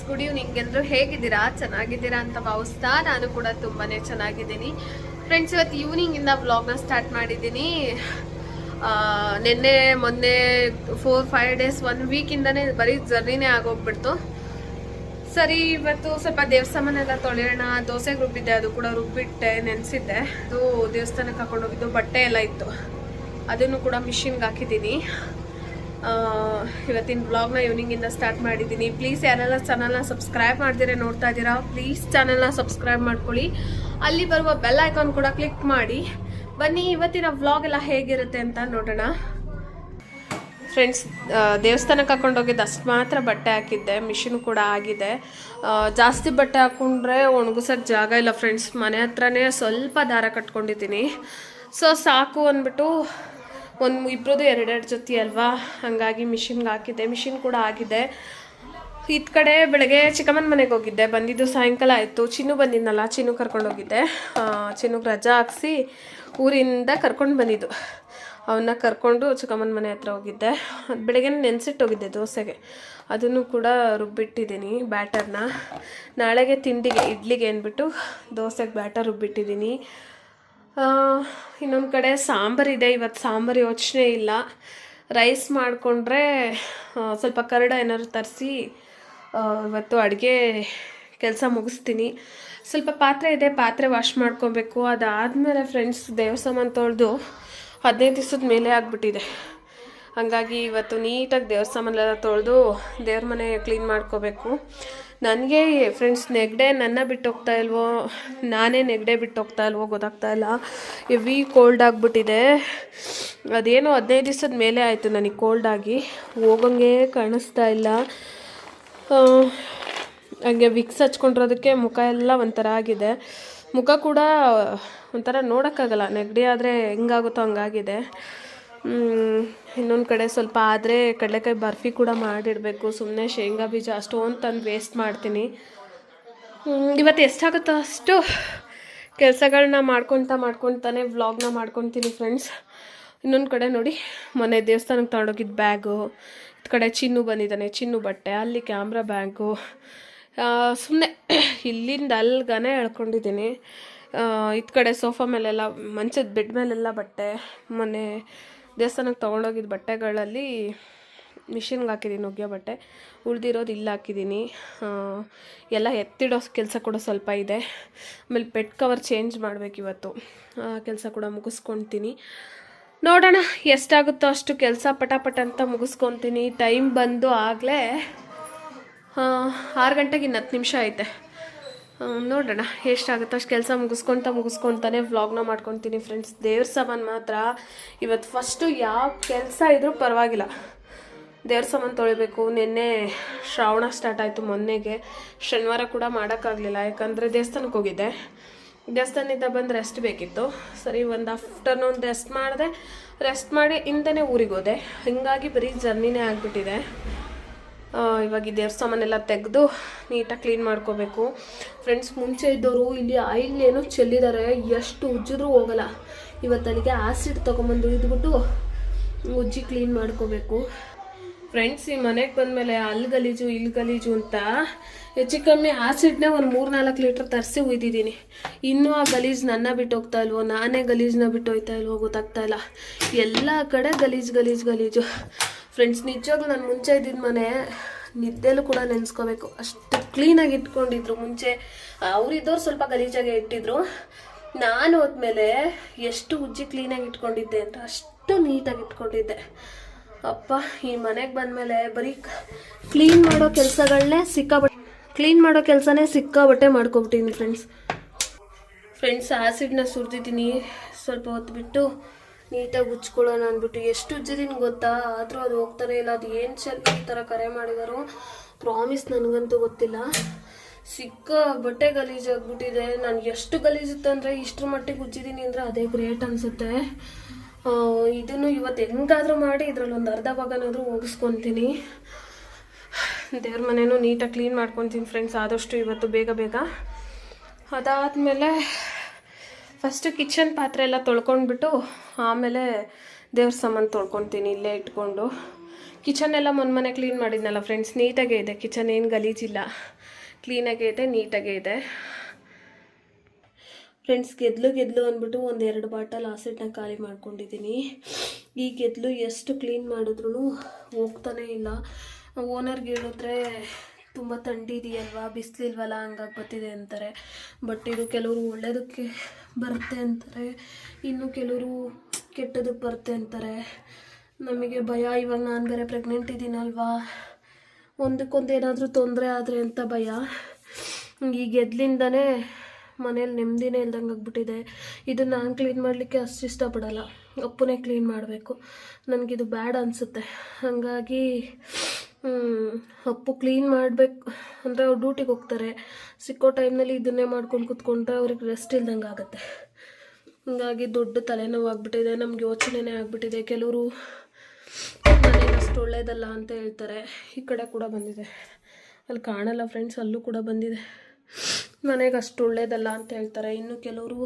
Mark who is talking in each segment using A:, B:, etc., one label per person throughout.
A: Good evening ಎಲ್ಲರೂ ಹೇಗಿದ್ದೀರಾ? ಚೆನ್ನಾಗಿದ್ದೀರಾ ಅಂತ ಭಾವಿಸ್ತಾ ನಾನು ಕೂಡ ತುಂಬಾನೇ ಚೆನ್ನಾಗಿದ್ದೀನಿ ಫ್ರೆಂಡ್ಸ್. ಇವತ್ತು ಈವ್ನಿಂಗ್ ಇಂದ ವ್ಲಾಗ್ನ ಸ್ಟಾರ್ಟ್ ಮಾಡಿದ್ದೀನಿ. ನಿನ್ನೆ ಮೊನ್ನೆ 4-5 ಡೇಸ್ 1 ವೀಕಿಂದನೇ ಬರೀ ಜರ್ನಿನೇ ಆಗೋಗ್ಬಿಡ್ತು. ಸರಿ, ಇವತ್ತು ಸ್ವಲ್ಪ ದೇವಸ್ಥಾನನೆಲ್ಲ ತೊಳೆಯೋಣ. ದೋಸೆಗೆ ರುಬ್ಬಿದ್ದೆ, ಅದು ಕೂಡ ರುಬ್ಬಿಟ್ಟೆ, ನೆನೆಸಿದ್ದೆ. ಅದು ದೇವಸ್ಥಾನಕ್ಕೆ ಹಾಕೊಂಡೋಗಿದ್ದು ಬಟ್ಟೆ ಎಲ್ಲ ಇತ್ತು, ಅದನ್ನು ಕೂಡ ಮಿಷಿನ್ಗೆ ಹಾಕಿದ್ದೀನಿ. ಇವತ್ತಿನ ವ್ಲಾಗ್ನ ಈವ್ನಿಂಗಿಂದ ಸ್ಟಾರ್ಟ್ ಮಾಡಿದ್ದೀನಿ. ಪ್ಲೀಸ್ ಯಾರೆಲ್ಲ ಚಾನಲ್ನ ಸಬ್ಸ್ಕ್ರೈಬ್ ಮಾಡ್ದಿರ ನೋಡ್ತಾ ಇದ್ದೀರಾ, ಪ್ಲೀಸ್ ಚಾನಲ್ನ ಸಬ್ಸ್ಕ್ರೈಬ್ ಮಾಡ್ಕೊಳ್ಳಿ. ಅಲ್ಲಿ ಬರುವ ಬೆಲ್ ಐಕಾನ್ ಕೂಡ ಕ್ಲಿಕ್ ಮಾಡಿ. ಬನ್ನಿ ಇವತ್ತಿನ ವ್ಲಾಗ್ ಎಲ್ಲ ಹೇಗಿರುತ್ತೆ ಅಂತ ನೋಡೋಣ ಫ್ರೆಂಡ್ಸ್. ದೇವಸ್ಥಾನಕ್ಕೆ ಹಾಕೊಂಡೋಗಿದ್ದು ಅಷ್ಟು ಮಾತ್ರ ಬಟ್ಟೆ ಹಾಕಿದ್ದೆ, ಮಿಷಿನ್ ಕೂಡ ಆಗಿದೆ. ಜಾಸ್ತಿ ಬಟ್ಟೆ ಹಾಕೊಂಡ್ರೆ ಒಣಗಿಸೋಕ್ಕೆ ಜಾಗ ಇಲ್ಲ ಫ್ರೆಂಡ್ಸ್. ಮನೆ ಹತ್ರನೇ ಸ್ವಲ್ಪ ದಾರ ಕಟ್ಕೊಂಡಿದ್ದೀನಿ. ಸೊ ಸಾಕು ಅಂದ್ಬಿಟ್ಟು ಇಬ್ಬರದು 2 ಜೊತೆ ಅಲ್ವಾ, ಹಾಗಾಗಿ ಮಿಷಿನ್ಗೆ ಹಾಕಿದ್ದೆ. ಮಿಷಿನ್ ಕೂಡ ಆಗಿದೆ. ಇತ್ತ ಕಡೆ ಬೆಳಗ್ಗೆ ಚಿಕ್ಕಮ್ಮನ ಮನೆಗೆ ಹೋಗಿದ್ದೆ, ಬಂದಿದ್ದು ಸಾಯಂಕಾಲ ಆಯಿತು. ಚಿನ್ನು ಬಂದಿದ್ನಲ್ಲ, ಚಿನ್ನು ಕರ್ಕೊಂಡೋಗಿದ್ದೆ. ಚಿನ್ನುಗೆ ರಜಾ ಹಾಕ್ಸಿ ಊರಿಂದ ಕರ್ಕೊಂಡು ಬಂದಿದ್ದು. ಅವನ್ನ ಕರ್ಕೊಂಡು ಚಿಕ್ಕಮ್ಮನ ಮನೆ ಹತ್ರ ಹೋಗಿದ್ದೆ. ಅದು ಬೆಳಗ್ಗೆ ನೆನೆಸಿಟ್ಟೋಗಿದ್ದೆ ದೋಸೆಗೆ, ಅದನ್ನು ಕೂಡ ರುಬ್ಬಿಟ್ಟಿದ್ದೀನಿ ಬ್ಯಾಟರ್ನ. ನಾಳೆಗೆ ತಿಂಡಿಗೆ ಇಡ್ಲಿಗೆ ಅಂದ್ಬಿಟ್ಟು ದೋಸೆಗೆ ಬ್ಯಾಟರ್ ರುಬ್ಬಿಟ್ಟಿದ್ದೀನಿ. ಇನ್ನೊಂದು ಕಡೆ ಸಾಂಬಾರಿದೆ. ಇವತ್ತು ಸಾಂಬಾರು ಯೋಚನೆ ಇಲ್ಲ. ರೈಸ್ ಮಾಡಿಕೊಂಡ್ರೆ ಸ್ವಲ್ಪ ಕರಡ ಏನಾದ್ರು ತರಿಸಿ ಇವತ್ತು ಅಡುಗೆ ಕೆಲಸ ಮುಗಿಸ್ತೀನಿ. ಸ್ವಲ್ಪ ಪಾತ್ರೆ ಇದೆ, ಪಾತ್ರೆ ವಾಶ್ ಮಾಡ್ಕೊಬೇಕು. ಅದಾದಮೇಲೆ ಫ್ರೆಂಡ್ಸ್ ದೇವಸ್ಥಾನ ತೊಳೆದು 15 ದಿವಸದ ಮೇಲೆ ಆಗಿಬಿಟ್ಟಿದೆ. ಹಾಗಾಗಿ ಇವತ್ತು ನೀಟಾಗಿ ದೇವಸ್ಥಾನಲೆಲ್ಲ ತೊಳೆದು ದೇವ್ರ ಮನೆ ಕ್ಲೀನ್ ಮಾಡ್ಕೋಬೇಕು. ನನಗೆ ಫ್ರೆಂಡ್ಸ್ ನೆಗಡೆ ನನ್ನ ಬಿಟ್ಟು ಹೋಗ್ತಾ ಇಲ್ವೋ, ನಾನೇ ನೆಗಡೆ ಬಿಟ್ಟು ಹೋಗ್ತಾ ಇಲ್ವೋ ಗೊತ್ತಾಗ್ತಾ ಇಲ್ಲ. ಹೆವಿ ಕೋಲ್ಡ್ ಆಗಿಬಿಟ್ಟಿದೆ. ಅದೇನೋ 15 ದಿವಸದ ಮೇಲೆ ಆಯಿತು ನನಗೆ ಕೋಲ್ಡಾಗಿ, ಹೋಗೋಂಗೆ ಕಾಣಿಸ್ತಾ ಇಲ್ಲ. ಹಾಗೆ ವಿಕ್ಸ್ ಹಚ್ಕೊಂಡಿರೋದಕ್ಕೆ ಮುಖ ಎಲ್ಲ ಒಂಥರ ಆಗಿದೆ. ಮುಖ ಕೂಡ ಒಂಥರ ನೋಡೋಕ್ಕಾಗಲ್ಲ, ನೆಗಡಿ ಆದರೆ ಹೆಂಗಾಗುತ್ತೋ ಹಂಗಾಗಿದೆ. ಇನ್ನೊಂದು ಕಡೆ ಸ್ವಲ್ಪ ಆದರೆ ಕಡಲೆಕಾಯಿ ಬರ್ಫಿ ಕೂಡ ಮಾಡಿಡಬೇಕು. ಸುಮ್ಮನೆ ಶೇಂಗಾ ಬೀಜ ಅಷ್ಟೊಂದು ತಂದು ವೇಸ್ಟ್ ಮಾಡ್ತೀನಿ. ಇವತ್ತು ಎಷ್ಟಾಗುತ್ತೋ ಅಷ್ಟು ಕೆಲಸಗಳನ್ನ ಮಾಡ್ಕೊತಾನೆ ವ್ಲಾಗ್ನ ಮಾಡ್ಕೊತೀನಿ ಫ್ರೆಂಡ್ಸ್. ಇನ್ನೊಂದು ಕಡೆ ನೋಡಿ, ಮೊನ್ನೆ ದೇವಸ್ಥಾನಕ್ಕೆ ತೊಗೊಂಡೋಗಿದ್ದು ಬ್ಯಾಗು, ಈ ಕಡೆ ಚಿನ್ನು ಬಂದಿದ್ದಾನೆ, ಚಿನ್ನು ಬಟ್ಟೆ, ಅಲ್ಲಿ ಕ್ಯಾಮ್ರಾ ಬ್ಯಾಗು, ಸುಮ್ಮನೆ ಇಲ್ಲಿಂದ ಅಲ್ಗನೆ ಎಳ್ಕೊಂಡಿದ್ದೀನಿ. ಇತ್ತ ಕಡೆ ಸೋಫಾ ಮೇಲೆಲ್ಲ, ಮಂಚದ ಬೆಡ್ ಮೇಲೆಲ್ಲ ಬಟ್ಟೆ. ಮೊನ್ನೆ ದೇವಸ್ಥಾನಕ್ಕೆ ತೊಗೊಂಡೋಗಿದ್ದ ಬಟ್ಟೆಗಳಲ್ಲಿ ಮಿಷಿನ್ಗೆ ಹಾಕಿದ್ದೀನಿ ಒಗೆಯೋ ಬಟ್ಟೆ, ಉಳಿದಿರೋದು ಇಲ್ಲಿ ಹಾಕಿದ್ದೀನಿ. ಎಲ್ಲ ಎತ್ತಿಡೋ ಕೆಲಸ ಕೂಡ ಸ್ವಲ್ಪ ಇದೆ. ಆಮೇಲೆ ಬೆಡ್ ಕವರ್ ಚೇಂಜ್ ಮಾಡಬೇಕು ಇವತ್ತು, ಕೆಲಸ ಕೂಡ ಮುಗಿಸ್ಕೊತೀನಿ. ನೋಡೋಣ ಎಷ್ಟಾಗುತ್ತೋ ಅಷ್ಟು ಕೆಲಸ ಪಟಾಪಟ ಅಂತ ಮುಗಿಸ್ಕೊತೀನಿ. ಟೈಮ್ ಬಂದು ಆಗಲೇ 6 ಗಂಟೆಗೆ ಇನ್ನು 10 ನಿಮಿಷ ಐತೆ. ನೋಡೋಣ ಎಷ್ಟಾಗುತ್ತೋ ಅಷ್ಟು ಕೆಲಸ ಮುಗಿಸ್ಕೊತಾನೆ ವ್ಲಾಗ್ನ ಮಾಡ್ಕೊತೀನಿ ಫ್ರೆಂಡ್ಸ್. ದೇವ್ರ ಸಾಮಾನು ಮಾತ್ರ ಇವತ್ತು ಫಸ್ಟು ಯಾವ ಕೆಲಸ ಇದ್ರೂ ಪರವಾಗಿಲ್ಲ, ದೇವ್ರ ಸಾಮಾನು ತೊಳಿಬೇಕು. ನಿನ್ನೆ ಶ್ರಾವಣ ಸ್ಟಾರ್ಟ್ ಆಯಿತು, ಮೊನ್ನೆಗೆ ಶನಿವಾರ ಕೂಡ ಮಾಡೋಕ್ಕಾಗಲಿಲ್ಲ, ಯಾಕಂದರೆ ದೇವಸ್ಥಾನಕ್ಕೆ ಹೋಗಿದ್ದೆ. ದೇವಸ್ಥಾನದಿಂದ ಬಂದು ರೆಸ್ಟ್ ಬೇಕಿತ್ತು. ಸರಿ, ಒಂದು ಆಫ್ಟರ್ನೂನ್ ರೆಸ್ಟ್ ಮಾಡಿ ಇಂದನೇ ಊರಿಗೆ ಹೋದೆ. ಹೀಗಾಗಿ ಬರೀ ಜರ್ನಿನೇ ಆಗಿಬಿಟ್ಟಿದೆ. ಇವಾಗ ಈ ದೇವ್ರ ಸಾಮಾನೆಲ್ಲ ತೆಗೆದು ನೀಟಾಗಿ ಕ್ಲೀನ್ ಮಾಡ್ಕೋಬೇಕು ಫ್ರೆಂಡ್ಸ್. ಮುಂಚೆ ಇದ್ದವರು ಇಲ್ಲಿ ಆಯಿಲ್ ಏನೋ ಚೆಲ್ಲಿದ್ದಾರೆ, ಎಷ್ಟು ಉಜ್ಜಿದ್ರೂ ಹೋಗಲ್ಲ. ಇವತ್ತು ಅಲ್ಲಿಗೆ ಆ್ಯಸಿಡ್ ತೊಗೊಂಬಂದು ಇದ್ಬಿಟ್ಟು ಉಜ್ಜಿ ಕ್ಲೀನ್ ಮಾಡ್ಕೋಬೇಕು ಫ್ರೆಂಡ್ಸ್. ಈ ಮನೆಗೆ ಬಂದಮೇಲೆ ಅಲ್ಲಿ ಗಲೀಜು ಇಲ್ಲಿ ಗಲೀಜು ಅಂತ ಹೆಚ್ಚು ಕಮ್ಮಿ ಆ್ಯಸಿಡ್ನೇ ಒಂದು 3-4 ಲೀಟ್ರ್ ತರಿಸಿ ಉಯ್ದಿದ್ದೀನಿ. ಇನ್ನೂ ಆ ಗಲೀಜು ನನ್ನ ಬಿಟ್ಟು ಹೋಗ್ತಾ ಇಲ್ವೋ, ನಾನೇ ಗಲೀಜನ್ನ ಬಿಟ್ಟು ಹೋಗ್ತಾ ಇಲ್ವೋ ಗೊತ್ತಾಗ್ತಾ ಇಲ್ಲ. ಎಲ್ಲ ಕಡೆ ಗಲೀಜು ಫ್ರೆಂಡ್ಸ್. ನಿಜವಾಗ್ಲೂ ನಾನು ಮುಂಚೆ ಇದ್ದಿದ್ದ ಮನೆ ನಿದ್ದೆಲ್ಲೂ ಕೂಡ ನೆನೆಸ್ಕೋಬೇಕು, ಅಷ್ಟು ಕ್ಲೀನಾಗಿ ಇಟ್ಕೊಂಡಿದ್ರು ಮುಂಚೆ. ಅವರಿದ್ದವ್ರು ಸ್ವಲ್ಪ ಗಲೀಜಾಗೆ ಇಟ್ಟಿದ್ರು, ನಾನು ಹೋದ್ಮೇಲೆ ಎಷ್ಟು ಉಜ್ಜಿ ಕ್ಲೀನಾಗಿ ಇಟ್ಕೊಂಡಿದ್ದೆ ಅಂತ ಅಷ್ಟು ನೀಟಾಗಿ ಇಟ್ಕೊಂಡಿದ್ದೆ. ಅಪ್ಪ, ಈ ಮನೆಗೆ ಬಂದಮೇಲೆ ಬರೀ ಕ್ಲೀನ್ ಮಾಡೋ ಕೆಲಸಗಳನ್ನೇ ಸಿಕ್ಕಾಬಟ್ಟೆ ಮಾಡ್ಕೊಬಿಟ್ಟಿನಿ ಫ್ರೆಂಡ್ಸ್. ಆ್ಯಸಿಡ್ನ ಸುರಿದಿದ್ದೀನಿ, ಸ್ವಲ್ಪ ಹೊತ್ತು ಬಿಟ್ಟು ನೀಟಾಗಿ ಉಜ್ಕೊಳ್ಳೋಣ ಅಂದ್ಬಿಟ್ಟು. ಎಷ್ಟು ಉಜ್ಜಿದ್ದೀನಿ ಗೊತ್ತಾ, ಆದರೂ ಅದು ಹೋಗ್ತಾನೆ ಇಲ್ಲ. ಅದು ಏನು ಈ ಥರ ಕರೆ ಮಾಡಿದಾರೋ ಪ್ರಾಮಿಸ್ ನನಗಂತೂ ಗೊತ್ತಿಲ್ಲ. ಸಿಕ್ಕಾಬಟ್ಟೆ ಗಲೀಜಾಗ್ಬಿಟ್ಟಿದೆ. ನಾನು ಎಷ್ಟು ಗಲೀಜುತ್ತೆ ಅಂದರೆ ಇಷ್ಟರ ಮಟ್ಟಿಗೆ ಉಜ್ಜಿದ್ದೀನಿ ಅಂದರೆ ಅದೇ ಗ್ರೇಟ್ ಅನಿಸುತ್ತೆ. ಇದನ್ನು ಇವತ್ತು ಹೆಂಗಾದರೂ ಮಾಡಿ ಇದರಲ್ಲಿ ಒಂದು ಅರ್ಧ ಭಾಗನಾದರೂ ಹೋಗಿಸ್ಕೊತೀನಿ. ದೇವ್ರ ಮನೇನೂ ನೀಟಾಗಿ ಕ್ಲೀನ್ ಮಾಡ್ಕೊತೀನಿ ಫ್ರೆಂಡ್ಸ್, ಆದಷ್ಟು ಇವತ್ತು ಬೇಗ. ಅದಾದಮೇಲೆ ಫಸ್ಟು ಕಿಚನ್ ಪಾತ್ರೆ ಎಲ್ಲ ತೊಳ್ಕೊಂಡ್ಬಿಟ್ಟು ಆಮೇಲೆ ದೇವ್ರ ಸಾಮಾನು ತೊಳ್ಕೊತೀನಿ ಇಲ್ಲೇ ಇಟ್ಕೊಂಡು. ಕಿಚನ್ ಎಲ್ಲ ಮೊನ್ನೆ ಕ್ಲೀನ್ ಮಾಡಿದ್ನಲ್ಲ ಫ್ರೆಂಡ್ಸ್, ನೀಟಾಗೇ ಇದೆ. ಕಿಚನ್ ಏನು ಗಲೀಜಿಲ್ಲ, ಕ್ಲೀನಾಗೇ ಇದೆ, ನೀಟಾಗೇ ಇದೆ ಫ್ರೆಂಡ್ಸ್. ಗೆದ್ಲು ಅಂದ್ಬಿಟ್ಟು 1-2 ಬಾಟಲ್ ಆಸಿಡ್ನ ಖಾಲಿ ಮಾಡ್ಕೊಂಡಿದ್ದೀನಿ. ಈ ಗೆದ್ಲು ಎಷ್ಟು ಕ್ಲೀನ್ ಮಾಡಿದ್ರೂ ಹೋಗ್ತಾನೆ ಇಲ್ಲ. ಓನರ್ಗೆ ಹೇಳಿದ್ರೆ ತುಂಬ ಥಂಡಿದೆಯಲ್ವಾ, ಬಿಸಿಲಿಲ್ವಲ್ಲ, ಹಂಗಾಗಿ ಬರ್ತಿದೆ ಅಂತಾರೆ. ಬಟ್ ಇದು ಕೆಲವರು ಒಳ್ಳೇದಕ್ಕೆ ಬರುತ್ತೆ ಅಂತಾರೆ, ಇನ್ನು ಕೆಲವರು ಕೆಟ್ಟದಕ್ಕೆ ಬರುತ್ತೆ ಅಂತಾರೆ. ನಮಗೆ ಭಯ, ಇವಾಗ ನಾನು ಬೇರೆ ಪ್ರೆಗ್ನೆಂಟ್ ಇದ್ದೀನಲ್ವಾ, ಒಂದಕ್ಕೊಂದು ಏನಾದರೂ ತೊಂದರೆ ಆದರೆ ಅಂತ ಭಯ. ಈ ಗೆದ್ಲಿಂದನೇ ಮನೇಲಿ ನೆಮ್ಮದಿನೇ ಇಲ್ದಂಗೆ ಆಗ್ಬಿಟ್ಟಿದೆ. ಇದು ನಾನು ಕ್ಲೀನ್ ಮಾಡಲಿಕ್ಕೆ ಅಷ್ಟು ಇಷ್ಟಪಡಲ್ಲ, ಅಪ್ಪನೇ ಕ್ಲೀನ್ ಮಾಡಬೇಕು. ನನಗಿದು ಬ್ಯಾಡ್ ಅನಿಸುತ್ತೆ. ಹಾಗಾಗಿ ಅಪ್ಪು ಕ್ಲೀನ್ ಮಾಡಬೇಕು ಅಂದರೆ ಅವ್ರು ಡ್ಯೂಟಿಗೆ ಹೋಗ್ತಾರೆ. ಸಿಕ್ಕೋ ಟೈಮ್ನಲ್ಲಿ ಇದನ್ನೇ ಮಾಡ್ಕೊಂಡು ಕೂತ್ಕೊಂಡ್ರೆ ಅವ್ರಿಗೆ ರೆಸ್ಟ್ ಇಲ್ದಂಗೆ ಆಗುತ್ತೆ. ಹಾಗಾಗಿ ದೊಡ್ಡ ತಲೆನೋವು ಆಗ್ಬಿಟ್ಟಿದೆ, ನಮ್ಗೆ ಯೋಚನೆನೇ ಆಗಿಬಿಟ್ಟಿದೆ. ಕೆಲವರು ಮನೇಲಿ ಅಷ್ಟು ಒಳ್ಳೇದಲ್ಲ ಅಂತ ಹೇಳ್ತಾರೆ. ಈ ಕಡೆ ಕೂಡ ಬಂದಿದೆ, ಅಲ್ಲಿ ಕಾಣಲ್ಲ ಫ್ರೆಂಡ್ಸ್, ಅಲ್ಲೂ ಕೂಡ ಬಂದಿದೆ. ಮನೆಗೆ ಅಷ್ಟು ಒಳ್ಳೇದಲ್ಲ ಅಂತ ಹೇಳ್ತಾರೆ. ಇನ್ನು ಕೆಲವರು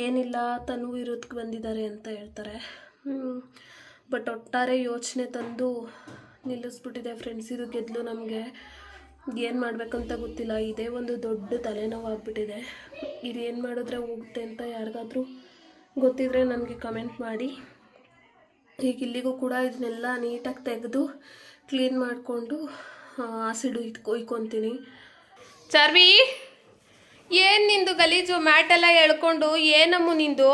A: ಏನಿಲ್ಲ ತನು ಇರೋದಕ್ಕೆ ಬಂದಿದ್ದಾರೆ ಅಂತ ಹೇಳ್ತಾರೆ. ಬಟ್ ಒಟ್ಟಾರೆ ಯೋಚನೆ ತಂದು ನಿಲ್ಲಿಸ್ಬಿಟ್ಟಿದೆ ಫ್ರೆಂಡ್ಸ್. ಇದು ಗೆದ್ಲು ನಮಗೆ ಏನು ಮಾಡಬೇಕಂತ ಗೊತ್ತಿಲ್ಲ. ಇದೇ ಒಂದು ದೊಡ್ಡ ತಲೆನೋವು ಆಗಿಬಿಟ್ಟಿದೆ. ಇದು ಏನು ಮಾಡಿದ್ರೆ ಹೋಗುತ್ತೆ ಅಂತ ಯಾರಿಗಾದರೂ ಗೊತ್ತಿದ್ರೆ ನನಗೆ ಕಮೆಂಟ್ ಮಾಡಿ. ಈಗ ಇಲ್ಲಿಗೂ ಕೂಡ ಇದನ್ನೆಲ್ಲ ನೀಟಾಗಿ ತೆಗೆದು ಕ್ಲೀನ್ ಮಾಡಿಕೊಂಡು ಆಸಿಡ್ ಕೊಯ್ಕೊತೀನಿ. ಚಾರ್ವಿ, ಏನು ನಿಂದು ಗಲೀಜು ಮ್ಯಾಟೆಲ್ಲ ಎಳ್ಕೊಂಡು? ಏನಮ್ಮು ನಿಂದು?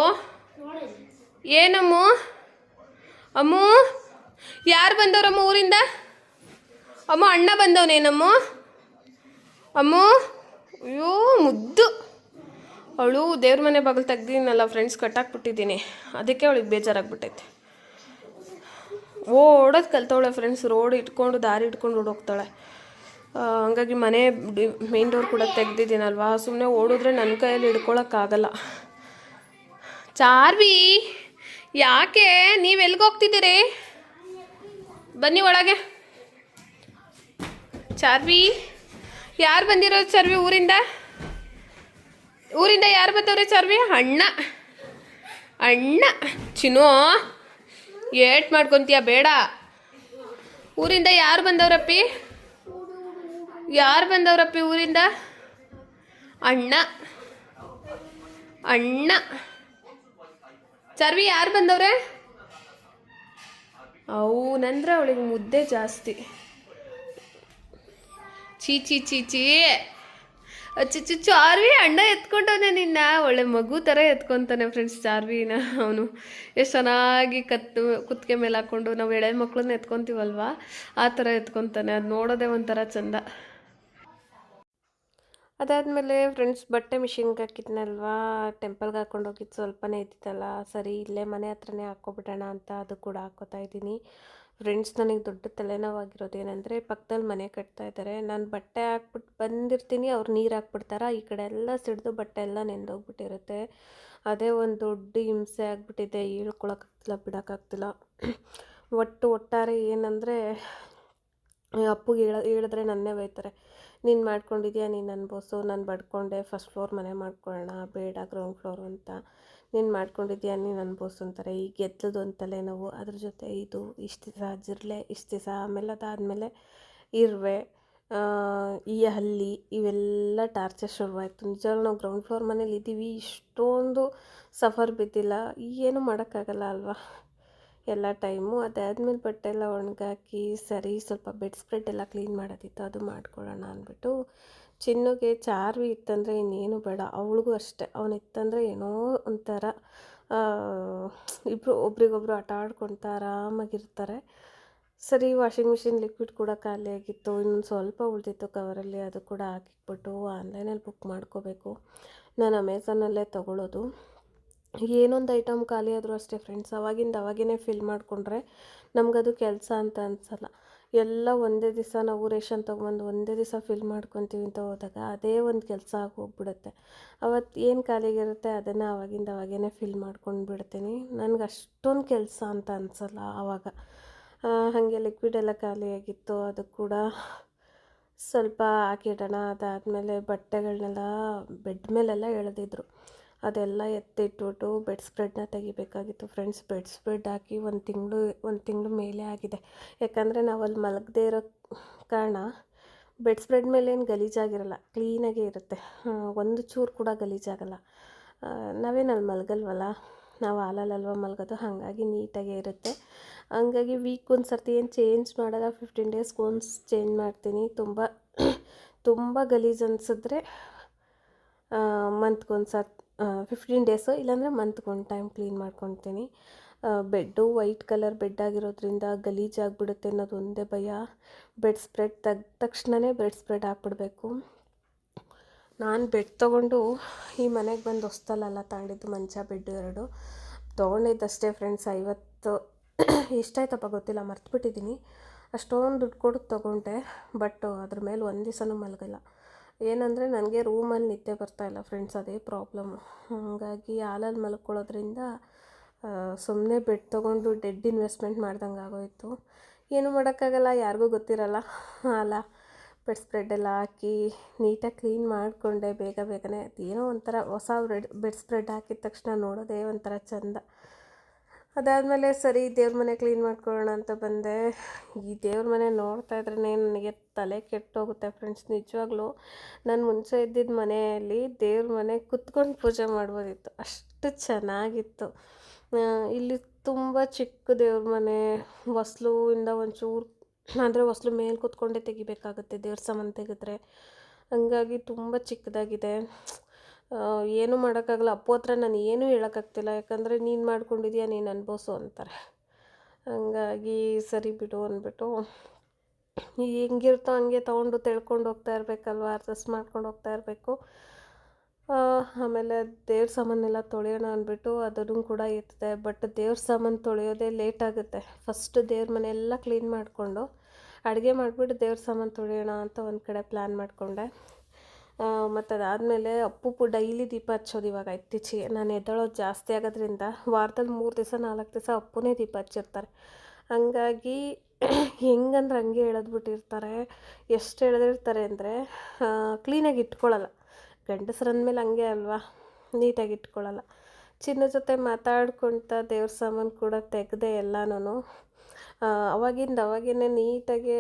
A: ಏನಮ್ಮು? ಅಮ್ಮು, ಯಾರು ಬಂದವ್ರಮ್ಮ ಊರಿಂದ? ಅಮ್ಮ, ಅಣ್ಣ ಬಂದವನೇನಮ್ಮ? ಅಮ್ಮು, ಅಯ್ಯೋ ಮುದ್ದು. ಅವಳು ದೇವ್ರ ಮನೆ ಬಾಗಿಲು ತೆಗ್ದಿದ್ದೀನಲ್ಲ ಫ್ರೆಂಡ್ಸ್, ಕಟ್ಟಾಕ್ಬಿಟ್ಟಿದ್ದೀನಿ. ಅದಕ್ಕೆ ಅವಳಿಗೆ ಬೇಜಾರಾಗ್ಬಿಟ್ಟೈತೆ. ಓಡೋದು ಕಲ್ತವಳೆ ಫ್ರೆಂಡ್ಸ್. ರೋಡ್ ಇಟ್ಕೊಂಡು ದಾರಿ ಇಟ್ಕೊಂಡು ಓಡೋಗ್ತಾಳೆ. ಹಂಗಾಗಿ ಮನೆ ಮೇನ್ ಡೋರ್ ಕೂಡ ತೆಗ್ದಿದ್ದೀನಲ್ವಾ, ಸುಮ್ಮನೆ ಓಡಿದ್ರೆ ನನ್ನ ಕೈಯಲ್ಲಿ ಹಿಡ್ಕೊಳಕ್ಕಾಗಲ್ಲ. ಚಾರ್ವಿ, ಯಾಕೆ ನೀವು ಎಲ್ಲಿಗೆ ಹೋಗ್ತಿದ್ದೀರಿ? ಬನ್ನಿ ಒಳಗೆ. ಚಾರ್ವಿ, ಯಾರು ಬಂದಿರೋದು ಚಾರ್ವಿ ಊರಿಂದ? ಊರಿಂದ ಯಾರು ಬಂದವ್ರೆ ಚಾರ್ವಿ? ಅಣ್ಣ. ಅಣ್ಣ ಚಿನ್ನು, ಏಟ್ ಮಾಡ್ಕೊತೀಯ? ಬೇಡ. ಊರಿಂದ ಯಾರು ಬಂದವ್ರಪ್ಪಿ? ಯಾರು ಬಂದವ್ರಪ್ಪಿ ಊರಿಂದ? ಅಣ್ಣ. ಅಣ್ಣ. ಚಾರ್ವಿ, ಯಾರು ಬಂದವ್ರೆ? ಅವನಂದ್ರೆ ಅವಳಿಗೆ ಮುದ್ದೆ ಜಾಸ್ತಿ. ಚೀ ಚೀ ಚೀ ಚೀ. ಚುಚ್ಚು ಚಾರ್ವಿ, ಅಣ್ಣ ಎತ್ಕೊಂಡವನೆ ನಿನ್ನ. ಒಳ್ಳೆ ಮಗು ಥರ ಎತ್ಕೊತಾನೆ ಫ್ರೆಂಡ್ಸ್ ಚಾರ್ವಿನ. ಅವನು ಎಷ್ಟು ಚೆನ್ನಾಗಿ ಕುತ್ತಿಗೆ ಮೇಲೆ ಹಾಕ್ಕೊಂಡು ನಾವು ಎಳೆ ಮಕ್ಕಳನ್ನ ಎತ್ಕೊತೀವಲ್ವ, ಆ ಥರ ಎತ್ಕೊತಾನೆ. ಅದು ನೋಡೋದೇ ಒಂಥರ ಚಂದ. ಅದಾದಮೇಲೆ ಫ್ರೆಂಡ್ಸ್ ಬಟ್ಟೆ ಮಿಷಿನ್ಗೆ ಹಾಕಿದ್ನಲ್ವಾ, ಟೆಂಪಲ್ಗೆ ಹಾಕ್ಕೊಂಡು ಹೋಗಿದ್ದು ಸ್ವಲ್ಪನೇ ಇದ್ದಿತ್ತಲ್ಲ, ಸರಿ ಇಲ್ಲೇ ಮನೆ ಹತ್ರನೇ ಹಾಕ್ಕೊಬಿಡೋಣ ಅಂತ ಅದು ಕೂಡ ಹಾಕ್ಕೋತಾ ಇದ್ದೀನಿ. ಫ್ರೆಂಡ್ಸ್, ನನಗೆ ದೊಡ್ಡ ತಲೆನೋವಾಗಿರೋದು ಏನಂದರೆ, ಪಕ್ಕದಲ್ಲಿ ಮನೆ ಕಟ್ತಾ ಇದ್ದಾರೆ. ನಾನು ಬಟ್ಟೆ ಹಾಕ್ಬಿಟ್ಟು ಬಂದಿರ್ತೀನಿ, ಅವ್ರು ನೀರು ಹಾಕ್ಬಿಡ್ತಾರೆ. ಈ ಕಡೆ ಎಲ್ಲ ಸಿಡಿದು ಬಟ್ಟೆ ಎಲ್ಲ ನೆಂದೋಗ್ಬಿಟ್ಟಿರುತ್ತೆ. ಅದೇ ಒಂದು ದೊಡ್ಡ ಹಿಂಸೆ ಆಗಿಬಿಟ್ಟಿದೆ. ಹೇಳ್ಕೊಳಕ್ಕಾಗ್ತಿಲ್ಲ, ಬಿಡೋಕ್ಕಾಗ್ತಿಲ್ಲ. ಒಟ್ಟಾರೆ ಏನಂದರೆ, ಅಪ್ಪುಗೆ ಹೇಳಿದ್ರೆ ನನ್ನೇ ಬೈತಾರೆ. ನೀನು ಮಾಡ್ಕೊಂಡಿದ್ಯಾ, ನೀನು ಅನ್ಬೋಸು, ನಾನು ಬಡ್ಕೊಂಡೆ, ಫಸ್ಟ್ ಫ್ಲೋರ್ ಮನೆ ಮಾಡ್ಕೊಳ್ಳೋಣ, ಬೇಡ ಗ್ರೌಂಡ್ ಫ್ಲೋರು ಅಂತ. ನೀನು ಮಾಡ್ಕೊಂಡಿದ್ಯಾ, ನೀನು ಅನ್ಬೋಸು ಅಂತಾರೆ. ಈಗ ಗೆದ್ದದು ಅಂತಲೇ ನಾವು ಅದ್ರ ಜೊತೆ ಇದು ಇಷ್ಟು ದಿವಸ ಜಿರಳೆ, ಇಷ್ಟು ದಿವಸ ಆಮೇಲೆ ಅದಾದಮೇಲೆ ಇರುವೆ, ಈ ಹಲ್ಲಿ, ಇವೆಲ್ಲ ಟಾರ್ಚರ್ ಶುರುವಾಯಿತು. ನಿಜವಾಗ್ಲೂ ನಾವು ಗ್ರೌಂಡ್ ಫ್ಲೋರ್ ಮನೇಲಿ ಇದ್ದೀವಿ, ಇಷ್ಟೊಂದು ಸಫರ್ ಬಿದ್ದಿಲ್ಲ. ಏನೂ ಮಾಡೋಕ್ಕಾಗಲ್ಲ ಅಲ್ವಾ ಎಲ್ಲ ಟೈಮು. ಅದಾದಮೇಲೆ ಬಟ್ಟೆ ಎಲ್ಲ ಒಣಗಾಕಿ ಸರಿ ಸ್ವಲ್ಪ ಬೆಡ್ ಸ್ಪ್ರೆಡ್ ಎಲ್ಲ ಕ್ಲೀನ್ ಮಾಡೋದಿತ್ತು, ಅದು ಮಾಡ್ಕೊಳ್ಳೋಣ ಅಂದ್ಬಿಟ್ಟು. ಚಿನ್ನುಗೆ ಚಾರ್ವಿ ಇತ್ತಂದರೆ ಇನ್ನೇನು ಬೇಡ, ಅವಳಿಗೂ ಅಷ್ಟೇ. ಅವನಿತ್ತಂದರೆ ಏನೋ ಒಂಥರ ಇಬ್ಬರು ಒಬ್ರಿಗೊಬ್ರು ಆಟ ಆಡ್ಕೊಳ್ತಾ ಆರಾಮಾಗಿರ್ತಾರೆ. ಸರಿ, ವಾಷಿಂಗ್ ಮಿಷಿನ್ ಲಿಕ್ವಿಡ್ ಕೂಡ ಖಾಲಿಯಾಗಿತ್ತು. ಇನ್ನೊಂದು ಸ್ವಲ್ಪ ಉಳಿದಿತ್ತು ಕವರಲ್ಲಿ, ಅದು ಕೂಡ ಹಾಕಿಬಿಟ್ಟು ಆನ್ಲೈನಲ್ಲಿ ಬುಕ್ ಮಾಡ್ಕೋಬೇಕು. ನಾನು ಅಮೆಝಾನಲ್ಲೇ ತೊಗೊಳ್ಳೋದು. ಏನೊಂದು ಐಟಮ್ ಖಾಲಿ ಆದರೂ ಅಷ್ಟೇ ಫ್ರೆಂಡ್ಸ್, ಅವಾಗಿಂದ ಫಿಲ್ ಮಾಡಿಕೊಂಡ್ರೆ ನಮಗದು ಕೆಲಸ ಅಂತ ಅನಿಸಲ್ಲ. ಎಲ್ಲ ಒಂದೇ ದಿವಸ ನಾವು ರೇಷನ್ ತೊಗೊಂಬಂದು ಒಂದೇ ದಿವಸ ಫಿಲ್ ಮಾಡ್ಕೊತೀವಿ ಅಂತ ಹೋದಾಗ ಅದೇ ಒಂದು ಕೆಲಸ ಆಗಿ ಹೋಗ್ಬಿಡುತ್ತೆ. ಅವತ್ತು ಏನು ಖಾಲಿಯಾಗಿರುತ್ತೆ ಅದನ್ನು ಅವಾಗೇ ಫಿಲ್ ಮಾಡ್ಕೊಂಡು ಬಿಡ್ತೀನಿ. ನನಗೆ ಅಷ್ಟೊಂದು ಕೆಲಸ ಅಂತ ಅನಿಸಲ್ಲ ಆವಾಗ. ಹಾಗೆ ಲಿಕ್ವಿಡ್ ಎಲ್ಲ ಖಾಲಿಯಾಗಿತ್ತು, ಅದು ಕೂಡ ಸ್ವಲ್ಪ ಹಾಕಿಡೋಣ. ಅದಾದಮೇಲೆ ಬಟ್ಟೆಗಳನ್ನೆಲ್ಲ ಬೆಡ್ ಮೇಲೆಲ್ಲ ಎಳೆದಿದ್ರು, ಅದೆಲ್ಲ ಎತ್ತಿಟ್ಬಿಟ್ಟು ಬೆಡ್ ಸ್ಪ್ರೆಡ್ನ ತೆಗಿಬೇಕಾಗಿತ್ತು ಫ್ರೆಂಡ್ಸ್. ಬೆಡ್ ಸ್ಪ್ರೆಡ್ ಹಾಕಿ ಒಂದು ತಿಂಗಳು ಮೇಲೆ ಆಗಿದೆ. ಯಾಕಂದರೆ ನಾವು ಅಲ್ಲಿ ಮಲಗದೇ ಇರೋ ಕಾರಣ ಬೆಡ್ ಸ್ಪ್ರೆಡ್ ಮೇಲೆ ಏನು ಗಲೀಜಾಗಿರಲ್ಲ, ಕ್ಲೀನಾಗೇ ಇರುತ್ತೆ. ಒಂದು ಚೂರು ಕೂಡ ಗಲೀಜಾಗಲ್ಲ. ನಾವೇನಲ್ಲಿ ಮಲಗಲ್ವಲ್ಲ, ನಾವು ಹಾಲಲ್ಲಲ್ವ ಮಲಗೋದು, ಹಾಗಾಗಿ ನೀಟಾಗೇ ಇರುತ್ತೆ. ಹಂಗಾಗಿ ವೀಕ್ ಒಂದು ಸರ್ತಿ ಏನು ಚೇಂಜ್ ಮಾಡಲ್ಲ, 15 ಡೇಸ್ಗೆ ಒನ್ಸ್ ಚೇಂಜ್ ಮಾಡ್ತೀನಿ. ತುಂಬ ಗಲೀಜು ಅನಿಸಿದ್ರೆ ಮಂತ್ಗೊಂದು ಸರ್ತಿ 15 ಡೇಸು, ಇಲ್ಲಾಂದರೆ ಮಂತ್ಗೊಂದು ಟೈಮ್ ಕ್ಲೀನ್ ಮಾಡ್ಕೊತೀನಿ. ಬೆಡ್ಡು ವೈಟ್ ಕಲರ್ ಬೆಡ್ ಆಗಿರೋದ್ರಿಂದ ಗಲೀಜಾಗಿಬಿಡುತ್ತೆ ಅನ್ನೋದು ಒಂದೇ ಭಯ. ಬೆಡ್ ಸ್ಪ್ರೆಡ್ ತೆಗ್ದ ತಕ್ಷಣವೇ ಬೆಡ್ ಸ್ಪ್ರೆಡ್ ಹಾಕ್ಬಿಡ್ಬೇಕು. ನಾನು ಬೆಡ್ ತೊಗೊಂಡು ಈ ಮನೆಗೆ ಬಂದು ಹೊಸ್ತಲಲ್ಲ ತಗೊಂಡಿದ್ದು, ಮಂಚ ಬೆಡ್ಡು 2 ತೊಗೊಂಡಿದ್ದಷ್ಟೇ ಫ್ರೆಂಡ್ಸ್. 50 ಎಷ್ಟಾಯ್ತಪ್ಪ ಗೊತ್ತಿಲ್ಲ, ಮರ್ತುಬಿಟ್ಟಿದ್ದೀನಿ. ಅಷ್ಟೊಂದು ದುಡ್ಡು ಕೊಟ್ಟು ತೊಗೊಂಡೆ. ಬಟ್ ಅದ್ರ ಮೇಲೆ ಒಂದು ದಿವಸನೂ ಮಲಗಲ್ಲ. ಏನಂದರೆ ನನಗೆ ರೂಮಲ್ಲಿ ನಿದ್ದೆ ಬರ್ತಾಯಿಲ್ಲ ಫ್ರೆಂಡ್ಸ್, ಅದೇ ಪ್ರಾಬ್ಲಮ್ಮು. ಹಾಗಾಗಿ ಹಾಲಲ್ಲಿ ಮಲ್ಕೊಳ್ಳೋದ್ರಿಂದ ಸುಮ್ಮನೆ ಬೆಡ್ ತೊಗೊಂಡು ಡೆಡ್ ಇನ್ವೆಸ್ಟ್ಮೆಂಟ್ ಮಾಡ್ದಂಗೆ ಆಗೋಯಿತು. ಏನೂ ಮಾಡೋಕ್ಕಾಗಲ್ಲ, ಯಾರಿಗೂ ಗೊತ್ತಿರಲ್ಲ ಅಲ್ಲ. ಬೆಡ್ ಸ್ಪ್ರೆಡ್ ಎಲ್ಲ ಹಾಕಿ ನೀಟಾಗಿ ಕ್ಲೀನ್ ಮಾಡಿಕೊಂಡೆ ಬೇಗನೆ. ಅದೇನೋ ಒಂಥರ ಹೊಸ ಬೆಡ್ ಸ್ಪ್ರೆಡ್ ಹಾಕಿದ ತಕ್ಷಣ ನೋಡೋದೇ ಒಂಥರ ಚೆಂದ. ಅದಾದಮೇಲೆ ಸರಿ ದೇವ್ರ ಮನೆ ಕ್ಲೀನ್ ಮಾಡ್ಕೊಳ್ಳೋಣ ಅಂತ ಬಂದೆ. ಈ ದೇವ್ರ ಮನೆ ನೋಡ್ತಾ ಇದ್ರೇ ನನಗೆ ತಲೆ ಕೆಟ್ಟೋಗುತ್ತೆ ಫ್ರೆಂಡ್ಸ್. ನಿಜವಾಗ್ಲೂ ನಾನು ಮುಂಚೆ ಇದ್ದಿದ್ದ ಮನೆಯಲ್ಲಿ ದೇವ್ರ ಮನೆ ಕುತ್ಕೊಂಡು ಪೂಜೆ ಮಾಡ್ಬೋದಿತ್ತು, ಅಷ್ಟು ಚೆನ್ನಾಗಿತ್ತು. ಇಲ್ಲಿ ತುಂಬ ಚಿಕ್ಕ ದೇವ್ರ ಮನೆ, ಹೊಸ್ಲಿಂದ ಒಂಚೂರು ಅಂದರೆ ಹೊಸ್ಲು ಮೇಲೆ ಕೂತ್ಕೊಂಡೇ ತೆಗಿಬೇಕಾಗುತ್ತೆ ದೇವ್ರ ಸಾಮಾನು ತೆಗೆದ್ರೆ. ಹಂಗಾಗಿ ತುಂಬ ಚಿಕ್ಕದಾಗಿದೆ. ಏನೂ ಮಾಡೋಕ್ಕಾಗಲ್ಲ. ಅಪ್ಪು ಹತ್ರ ನಾನು ಏನೂ ಹೇಳೋಕ್ಕಾಗ್ತಿಲ್ಲ, ಯಾಕಂದರೆ ನೀನು ಮಾಡ್ಕೊಂಡಿದ್ದೀಯ, ನೀನು ಅನುಭವಿಸು ಅಂತಾರೆ. ಹಂಗಾಗಿ ಸರಿ ಬಿಡು ಅಂದ್ಬಿಟ್ಟು ಹೆಂಗಿರುತ್ತೋ ಹಂಗೆ ತೊಗೊಂಡು ತೆಳ್ಕೊಂಡು ಹೋಗ್ತಾ ಇರಬೇಕಲ್ವ, ಅಡ್ಜಸ್ಟ್ ಮಾಡ್ಕೊಂಡು ಹೋಗ್ತಾ ಇರಬೇಕು. ಆಮೇಲೆ ದೇವ್ರ ಸಾಮಾನೆಲ್ಲ ತೊಳೆಯೋಣ ಅಂದ್ಬಿಟ್ಟು ಅದನ್ನು ಕೂಡ ಇರ್ತದೆ. ಬಟ್ ದೇವ್ರ ಸಾಮಾನು ತೊಳೆಯೋದೇ ಲೇಟ್ ಆಗುತ್ತೆ. ಫಸ್ಟ್ ದೇವ್ರ ಮನೆಯೆಲ್ಲ ಕ್ಲೀನ್ ಮಾಡಿಕೊಂಡು ಅಡುಗೆ ಮಾಡಿಬಿಟ್ಟು ದೇವ್ರ ಸಾಮಾನು ತೊಳೆಯೋಣ ಅಂತ ಒಂದು ಕಡೆ ಪ್ಲ್ಯಾನ್ ಮಾಡಿಕೊಂಡೆ. ಮತ್ತು ಅದಾದಮೇಲೆ ಅಪ್ಪು ಡೈಲಿ ದೀಪ ಹಚ್ಚೋದು ಇವಾಗ ಇತ್ತೀಚೆಗೆ. ನಾನು ಎದ್ದೇಳೋದು ಜಾಸ್ತಿ ಆಗೋದ್ರಿಂದ ವಾರದಲ್ಲಿ 3 ದಿವಸ 4 ದಿವಸ ಅಪ್ಪನೇ ದೀಪ ಹಚ್ಚಿರ್ತಾರೆ. ಹಂಗಾಗಿ ಹೆಂಗಂದ್ರೆ ಹಂಗೆ ಎಳೆದ್ಬಿಟ್ಟಿರ್ತಾರೆ. ಎಷ್ಟು ಎಳೆದಿರ್ತಾರೆ ಅಂದರೆ ಕ್ಲೀನಾಗಿ ಇಟ್ಕೊಳ್ಳಲ್ಲ. ಗಂಡಸ್ರಂದ್ಮೇಲೆ ಹಂಗೆ ಅಲ್ವಾ, ನೀಟಾಗಿ ಇಟ್ಕೊಳ್ಳಲ್ಲ. ಚಿನ್ನ ಜೊತೆ ಮಾತಾಡ್ಕೊಳ್ತಾ ದೇವ್ರ ಸಾಮಾನು ಕೂಡ ತೆಗೆದೆ ಎಲ್ಲನೂ. ಅವಾಗಿಂದ ನೀಟಾಗಿ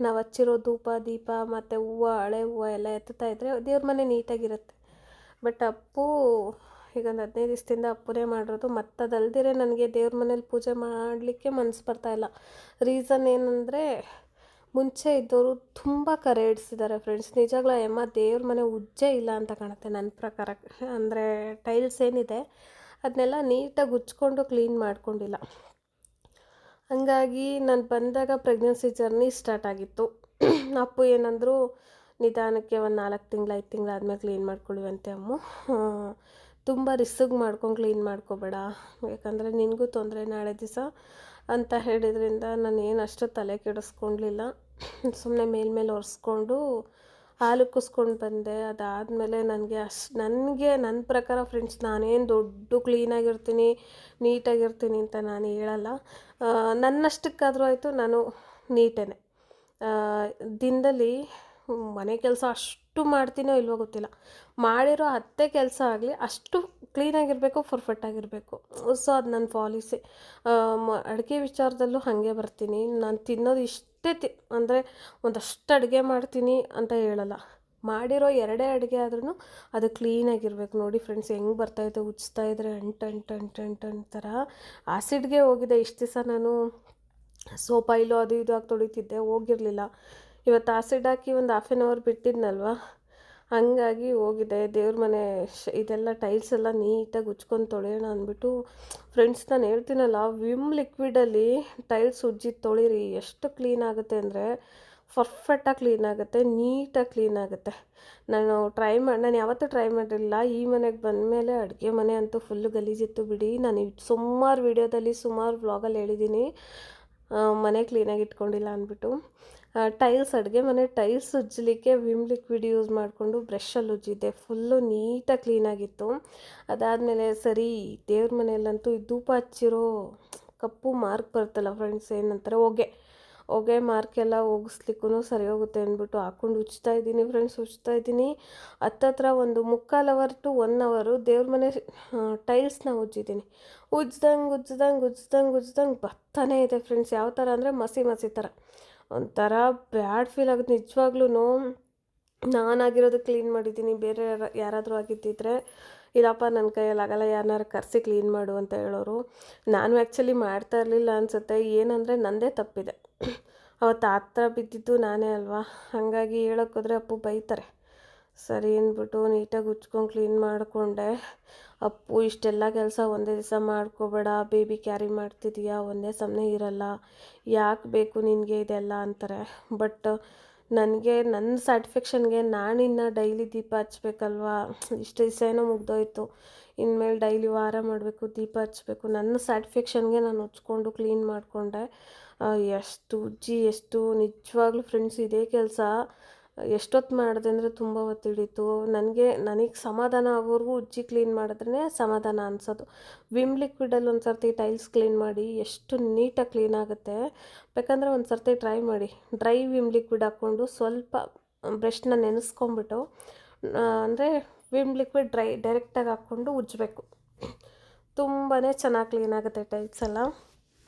A: ನಾವು ಹಚ್ಚಿರೋ ಧೂಪ ದೀಪ ಮತ್ತು ಹೂವು, ಹಳೆ ಹೂವು ಎಲ್ಲ ಎತ್ತುತ್ತಾ ಇದ್ದರೆ ದೇವ್ರ ಮನೆ ನೀಟಾಗಿರುತ್ತೆ. ಬಟ್ ಅಪ್ಪು ಈಗ ಒಂದು 15 ದಿವಸದಿಂದ ಅಪ್ಪನೇ ಮಾಡಿರೋದು. ಮತ್ತು ಅದಲ್ದಿರೆ ನನಗೆ ದೇವ್ರ ಮನೇಲಿ ಪೂಜೆ ಮಾಡಲಿಕ್ಕೆ ಮನಸ್ಸು ಬರ್ತಾಯಿಲ್ಲ. ರೀಸನ್ ಏನಂದರೆ ಮುಂಚೆ ಇದ್ದವರು ತುಂಬ ಕರೆ ಹಿಡಿಸಿದ್ದಾರೆ ಫ್ರೆಂಡ್ಸ್. ನಿಜವಾಗ್ಲೂ ಅಮ್ಮ ದೇವ್ರ ಮನೆ ಉಜ್ಜೇ ಇಲ್ಲ ಅಂತ ಕಾಣುತ್ತೆ ನನ್ನ ಪ್ರಕಾರ. ಅಂದರೆ ಟೈಲ್ಸ್ ಏನಿದೆ ಅದನ್ನೆಲ್ಲ ನೀಟಾಗಿ ಉಜ್ಕೊಂಡು ಕ್ಲೀನ್ ಮಾಡ್ಕೊಂಡಿಲ್ಲ. ಹಂಗಾಗಿ ನಾನು ಬಂದಾಗ ಪ್ರೆಗ್ನೆನ್ಸಿ ಜರ್ನಿ ಸ್ಟಾರ್ಟ್ ಆಗಿತ್ತು. ಅಪ್ಪು ಏನಂದರು, ನಿಧಾನಕ್ಕೆ ಒಂದು 4 ತಿಂಗಳು 5 ತಿಂಗಳು ಆದಮೇಲೆ ಕ್ಲೀನ್ ಮಾಡ್ಕೊಳ್ಳಿವಂತೆ ಅಮ್ಮು, ತುಂಬ ರಿಸ್ಕ್ ಮಾಡ್ಕೊಂಡು ಕ್ಲೀನ್ ಮಾಡ್ಕೋಬೇಡ, ಯಾಕಂದರೆ ನಿನಗೂ ತೊಂದರೆ ನಾಳೆ ದಿವಸ ಅಂತ ಹೇಳಿದ್ರಿಂದ ನಾನು ಏನು ಅಷ್ಟು ತಲೆ ಕೆಡಿಸ್ಕೊಳ್ಲಿಲ್ಲ. ಸುಮ್ಮನೆ ಮೇಲ್ಮೇಲೆ ಒರೆಸ್ಕೊಂಡು ಹಾಲು ಕುಸ್ಕೊಂಡು ಬಂದೆ. ಅದಾದಮೇಲೆ ನನಗೆ ನನ್ನ ಪ್ರಕಾರ ಫ್ರೆಂಡ್ಸ್, ನಾನೇನು ದೊಡ್ಡ ಕ್ಲೀನಾಗಿರ್ತೀನಿ ನೀಟಾಗಿರ್ತೀನಿ ಅಂತ ನಾನು ಹೇಳಲ್ಲ. ನನ್ನಷ್ಟಕ್ಕಾದರೂ ಆಯಿತು, ನಾನು ನೀಟೇನೆ. ದಿನದಲ್ಲಿ ಮನೆ ಕೆಲಸ ಅಷ್ಟು ಮಾಡ್ತೀನೋ ಇಲ್ವೋ ಗೊತ್ತಿಲ್ಲ, ಮಾಡಿರೋ 10 ಕೆಲಸ ಆಗಲಿ ಅಷ್ಟು ಕ್ಲೀನಾಗಿರಬೇಕು, ಪರ್ಫೆಕ್ಟಾಗಿರಬೇಕು. ಸೊ ಅದು ನನ್ನ ಪಾಲಿಸಿ. ಅಡುಗೆ ವಿಚಾರದಲ್ಲೂ ಹಾಗೆ ಬರ್ತೀನಿ. ನಾನು ತಿನ್ನೋದು ಇಷ್ಟೇ ಅಂದರೆ ಒಂದಷ್ಟು ಅಡುಗೆ ಮಾಡ್ತೀನಿ ಅಂತ ಹೇಳಲ್ಲ. ಮಾಡಿರೋ 2 ಅಡುಗೆ ಆದ್ರೂ ಅದು ಕ್ಲೀನಾಗಿರ್ಬೇಕು. ನೋಡಿ ಫ್ರೆಂಡ್ಸ್ ಹೆಂಗೆ ಬರ್ತಾಯಿದೆ, ಉಜ್ತಾ ಇದ್ದರೆ ಅಂಟು ಥರ ಆಸಿಡ್ಗೆ ಹೋಗಿದೆ. ಇಷ್ಟು ದಿವಸ ನಾನು ಸೋಪ್ ಆಯಿಲು ಅದು ಇದು ಹಾಕಿ ತೊಳಿತಿದ್ದೆ, ಹೋಗಿರಲಿಲ್ಲ. ಇವತ್ತು ಆಸಿಡ್ ಹಾಕಿ ಒಂದು 1/2 hour ಬಿಟ್ಟಿದ್ನಲ್ವ, ಹಂಗಾಗಿ ಹೋಗಿದೆ. ದೇವ್ರ ಮನೆ ಇದೆಲ್ಲ ಟೈಲ್ಸ್ ಎಲ್ಲ ನೀಟಾಗಿ ಉಜ್ಕೊಂಡು ತೊಳೆಯೋಣ ಅಂದ್ಬಿಟ್ಟು ಫ್ರೆಂಡ್ಸ್, ನಾನು ಹೇಳ್ತೀನಲ್ಲ, ವಿಮ್ ಲಿಕ್ವಿಡಲ್ಲಿ ಟೈಲ್ಸ್ ಉಜ್ಜಿ ತೊಳಿರಿ, ಎಷ್ಟು ಕ್ಲೀನ್ ಆಗುತ್ತೆ ಅಂದರೆ ಪರ್ಫೆಕ್ಟಾಗಿ ಕ್ಲೀನ್ ಆಗುತ್ತೆ, ನೀಟಾಗಿ ಕ್ಲೀನ್ ಆಗುತ್ತೆ. ನಾನು ಯಾವತ್ತೂ ಟ್ರೈ ಮಾಡಿರಲಿಲ್ಲ. ಈ ಮನೆಗೆ ಬಂದಮೇಲೆ ಅಡುಗೆ ಮನೆ ಅಂತೂ ಫುಲ್ಲು ಗಲೀಜಿತ್ತು ಬಿಡಿ. ನಾನು ಸುಮಾರು ವೀಡಿಯೋದಲ್ಲಿ ಸುಮಾರು ವ್ಲಾಗಲ್ಲಿ ಹೇಳಿದ್ದೀನಿ ಮನೆ ಕ್ಲೀನಾಗಿ ಇಟ್ಕೊಂಡಿಲ್ಲ ಅಂದ್ಬಿಟ್ಟು. ಅಡುಗೆ ಮನೆ ಟೈಲ್ಸ್ ಉಜ್ಜಲಿಕ್ಕೆ ವಿಮ್ ಲಿಕ್ವಿಡ್ ಯೂಸ್ ಮಾಡಿಕೊಂಡು ಬ್ರಷಲ್ಲಿ ಉಜ್ಜಿದ್ದೆ. ಫುಲ್ಲು ನೀಟಾಗಿ ಕ್ಲೀನಾಗಿತ್ತು. ಅದಾದಮೇಲೆ ಸರಿ ದೇವ್ರ ಮನೆಯಲ್ಲಂತೂ ಈ ಧೂಪ ಹಚ್ಚಿರೋ ಕಪ್ಪು ಮಾರ್ಕ್ ಬರುತ್ತಲ್ಲ ಫ್ರೆಂಡ್ಸ್, ಏನಂತಾರೆ ಹೊಗೆ ಮಾರ್ಕೆಲ್ಲ ಹೋಗಿಸ್ಲಿಕ್ಕೂ ಸರಿ ಹೋಗುತ್ತೆ ಅಂದ್ಬಿಟ್ಟು ಹಾಕ್ಕೊಂಡು ಉಜ್ತಾ ಇದ್ದೀನಿ ಫ್ರೆಂಡ್ಸ್. ಉಜ್ತಾ ಇದ್ದೀನಿ. ಹತ್ತತ್ರ ಒಂದು 3/4 ಟು 1 ಅವರು ದೇವ್ರ ಮನೆ ಟೈಲ್ಸ್ನ ಉಜ್ಜಿದ್ದೀನಿ. ಉಜ್ದಂಗೆ ಬರ್ತಾನೆ ಇದೆ ಫ್ರೆಂಡ್ಸ್. ಯಾವ ಥರ ಅಂದರೆ ಮಸಿ ಥರ ಒಂಥರ ಬ್ಯಾಡ್ ಫೀಲ್ ಆಗುತ್ತೆ ನಿಜವಾಗ್ಲೂ. ನಾನಾಗಿರೋದು ಕ್ಲೀನ್ ಮಾಡಿದ್ದೀನಿ. ಬೇರೆ ಯಾರಾದರೂ ಆಗಿದ್ದಿದ್ರೆ ಇಲ್ಲಪ್ಪ ನನ್ನ ಕೈಯಲ್ಲಿ ಆಗಲ್ಲ, ಯಾರನ್ನಾರು ಕರೆಸಿ ಕ್ಲೀನ್ ಮಾಡು ಅಂತ ಹೇಳೋರು. ನಾನು ಆ್ಯಕ್ಚುಲಿ ಮಾಡ್ತಾ ಇರಲಿಲ್ಲ ಅನಿಸುತ್ತೆ. ಏನಂದರೆ ನನ್ನದೇ ತಪ್ಪಿದೆ. ಅವತ್ತು ಆ ಥರ ಬಿದ್ದಿದ್ದು ನಾನೇ ಅಲ್ವಾ. ಹಾಗಾಗಿ ಹೇಳೋಕ್ಕೋದ್ರೆ ಅಪ್ಪು ಬೈತಾರೆ. ಸರಿ ಅಂದ್ಬಿಟ್ಟು ನೀಟಾಗಿ ಉಜ್ಕೊಂಡು ಕ್ಲೀನ್ ಮಾಡಿಕೊಂಡೆ. ಅಪ್ಪು ಇಷ್ಟೆಲ್ಲ ಕೆಲಸ ಒಂದೇ ದಿವಸ ಮಾಡ್ಕೋಬೇಡ, ಬೇಬಿ ಕ್ಯಾರಿ ಮಾಡ್ತಿದ್ದೀಯಾ, ಒಂದೇ ಸಮನೆ ಇರಲ್ಲ, ಯಾಕೆ ಬೇಕು ನಿನಗೆ ಇದೆಲ್ಲ ಅಂತಾರೆ. ಬಟ್ ನನಗೆ ನನ್ನ ಸ್ಯಾಟಿಸ್ಫ್ಯಾಕ್ಷನ್ಗೆ ನಾನಿನ್ನು ಡೈಲಿ ದೀಪ ಹಚ್ಬೇಕಲ್ವಾ. ಇಷ್ಟು ದಿವಸ ಏನೋ ಮುಗ್ದೋಯ್ತು, ಇನ್ಮೇಲೆ ಡೈಲಿ ವಾರ ಮಾಡಬೇಕು, ದೀಪ ಹಚ್ಬೇಕು. ನನ್ನ ಸ್ಯಾಟಿಸ್ಫ್ಯಾಕ್ಷನ್ಗೆ ನಾನು ಉಜ್ಕೊಂಡು ಕ್ಲೀನ್ ಮಾಡಿಕೊಂಡೆ. ಎಷ್ಟು ನಿಜವಾಗ್ಲೂ ಫ್ರೆಂಡ್ಸ್ ಇದೇ ಕೆಲಸ ಎಷ್ಟೊತ್ತು ಮಾಡಿದೆ ಅಂದರೆ ತುಂಬ ಹೊತ್ತು ಹಿಡಿತು. ನನಗೆ ಸಮಾಧಾನ ಆಗೋವರೆಗೂ ಉಜ್ಜಿ ಕ್ಲೀನ್ ಮಾಡಿದ್ರೇ ಸಮಾಧಾನ ಅನಿಸೋದು. ವಿಮ್ ಲಿಕ್ವಿಡಲ್ಲಿ ಒಂದು ಸರ್ತಿ ಟೈಲ್ಸ್ ಕ್ಲೀನ್ ಮಾಡಿ ಎಷ್ಟು ನೀಟಾಗಿ ಕ್ಲೀನ್ ಆಗುತ್ತೆ. ಬೇಕಂದರೆ ಒಂದು ಸರ್ತಿ ಟ್ರೈ ಮಾಡಿ. ಡ್ರೈ ವಿಮ್ ಲಿಕ್ವಿಡ್ ಹಾಕ್ಕೊಂಡು ಸ್ವಲ್ಪ ಬ್ರಷ್ನ ನೆನೆಸ್ಕೊಂಬಿಟ್ಟು ಅಂದರೆ ವಿಮ್ ಲಿಕ್ವಿಡ್ ಡೈರೆಕ್ಟಾಗಿ ಹಾಕ್ಕೊಂಡು ಉಜ್ಜಬೇಕು. ತುಂಬಾ ಚೆನ್ನಾಗಿ ಕ್ಲೀನ್ ಆಗುತ್ತೆ ಟೈಲ್ಸ್ ಎಲ್ಲ.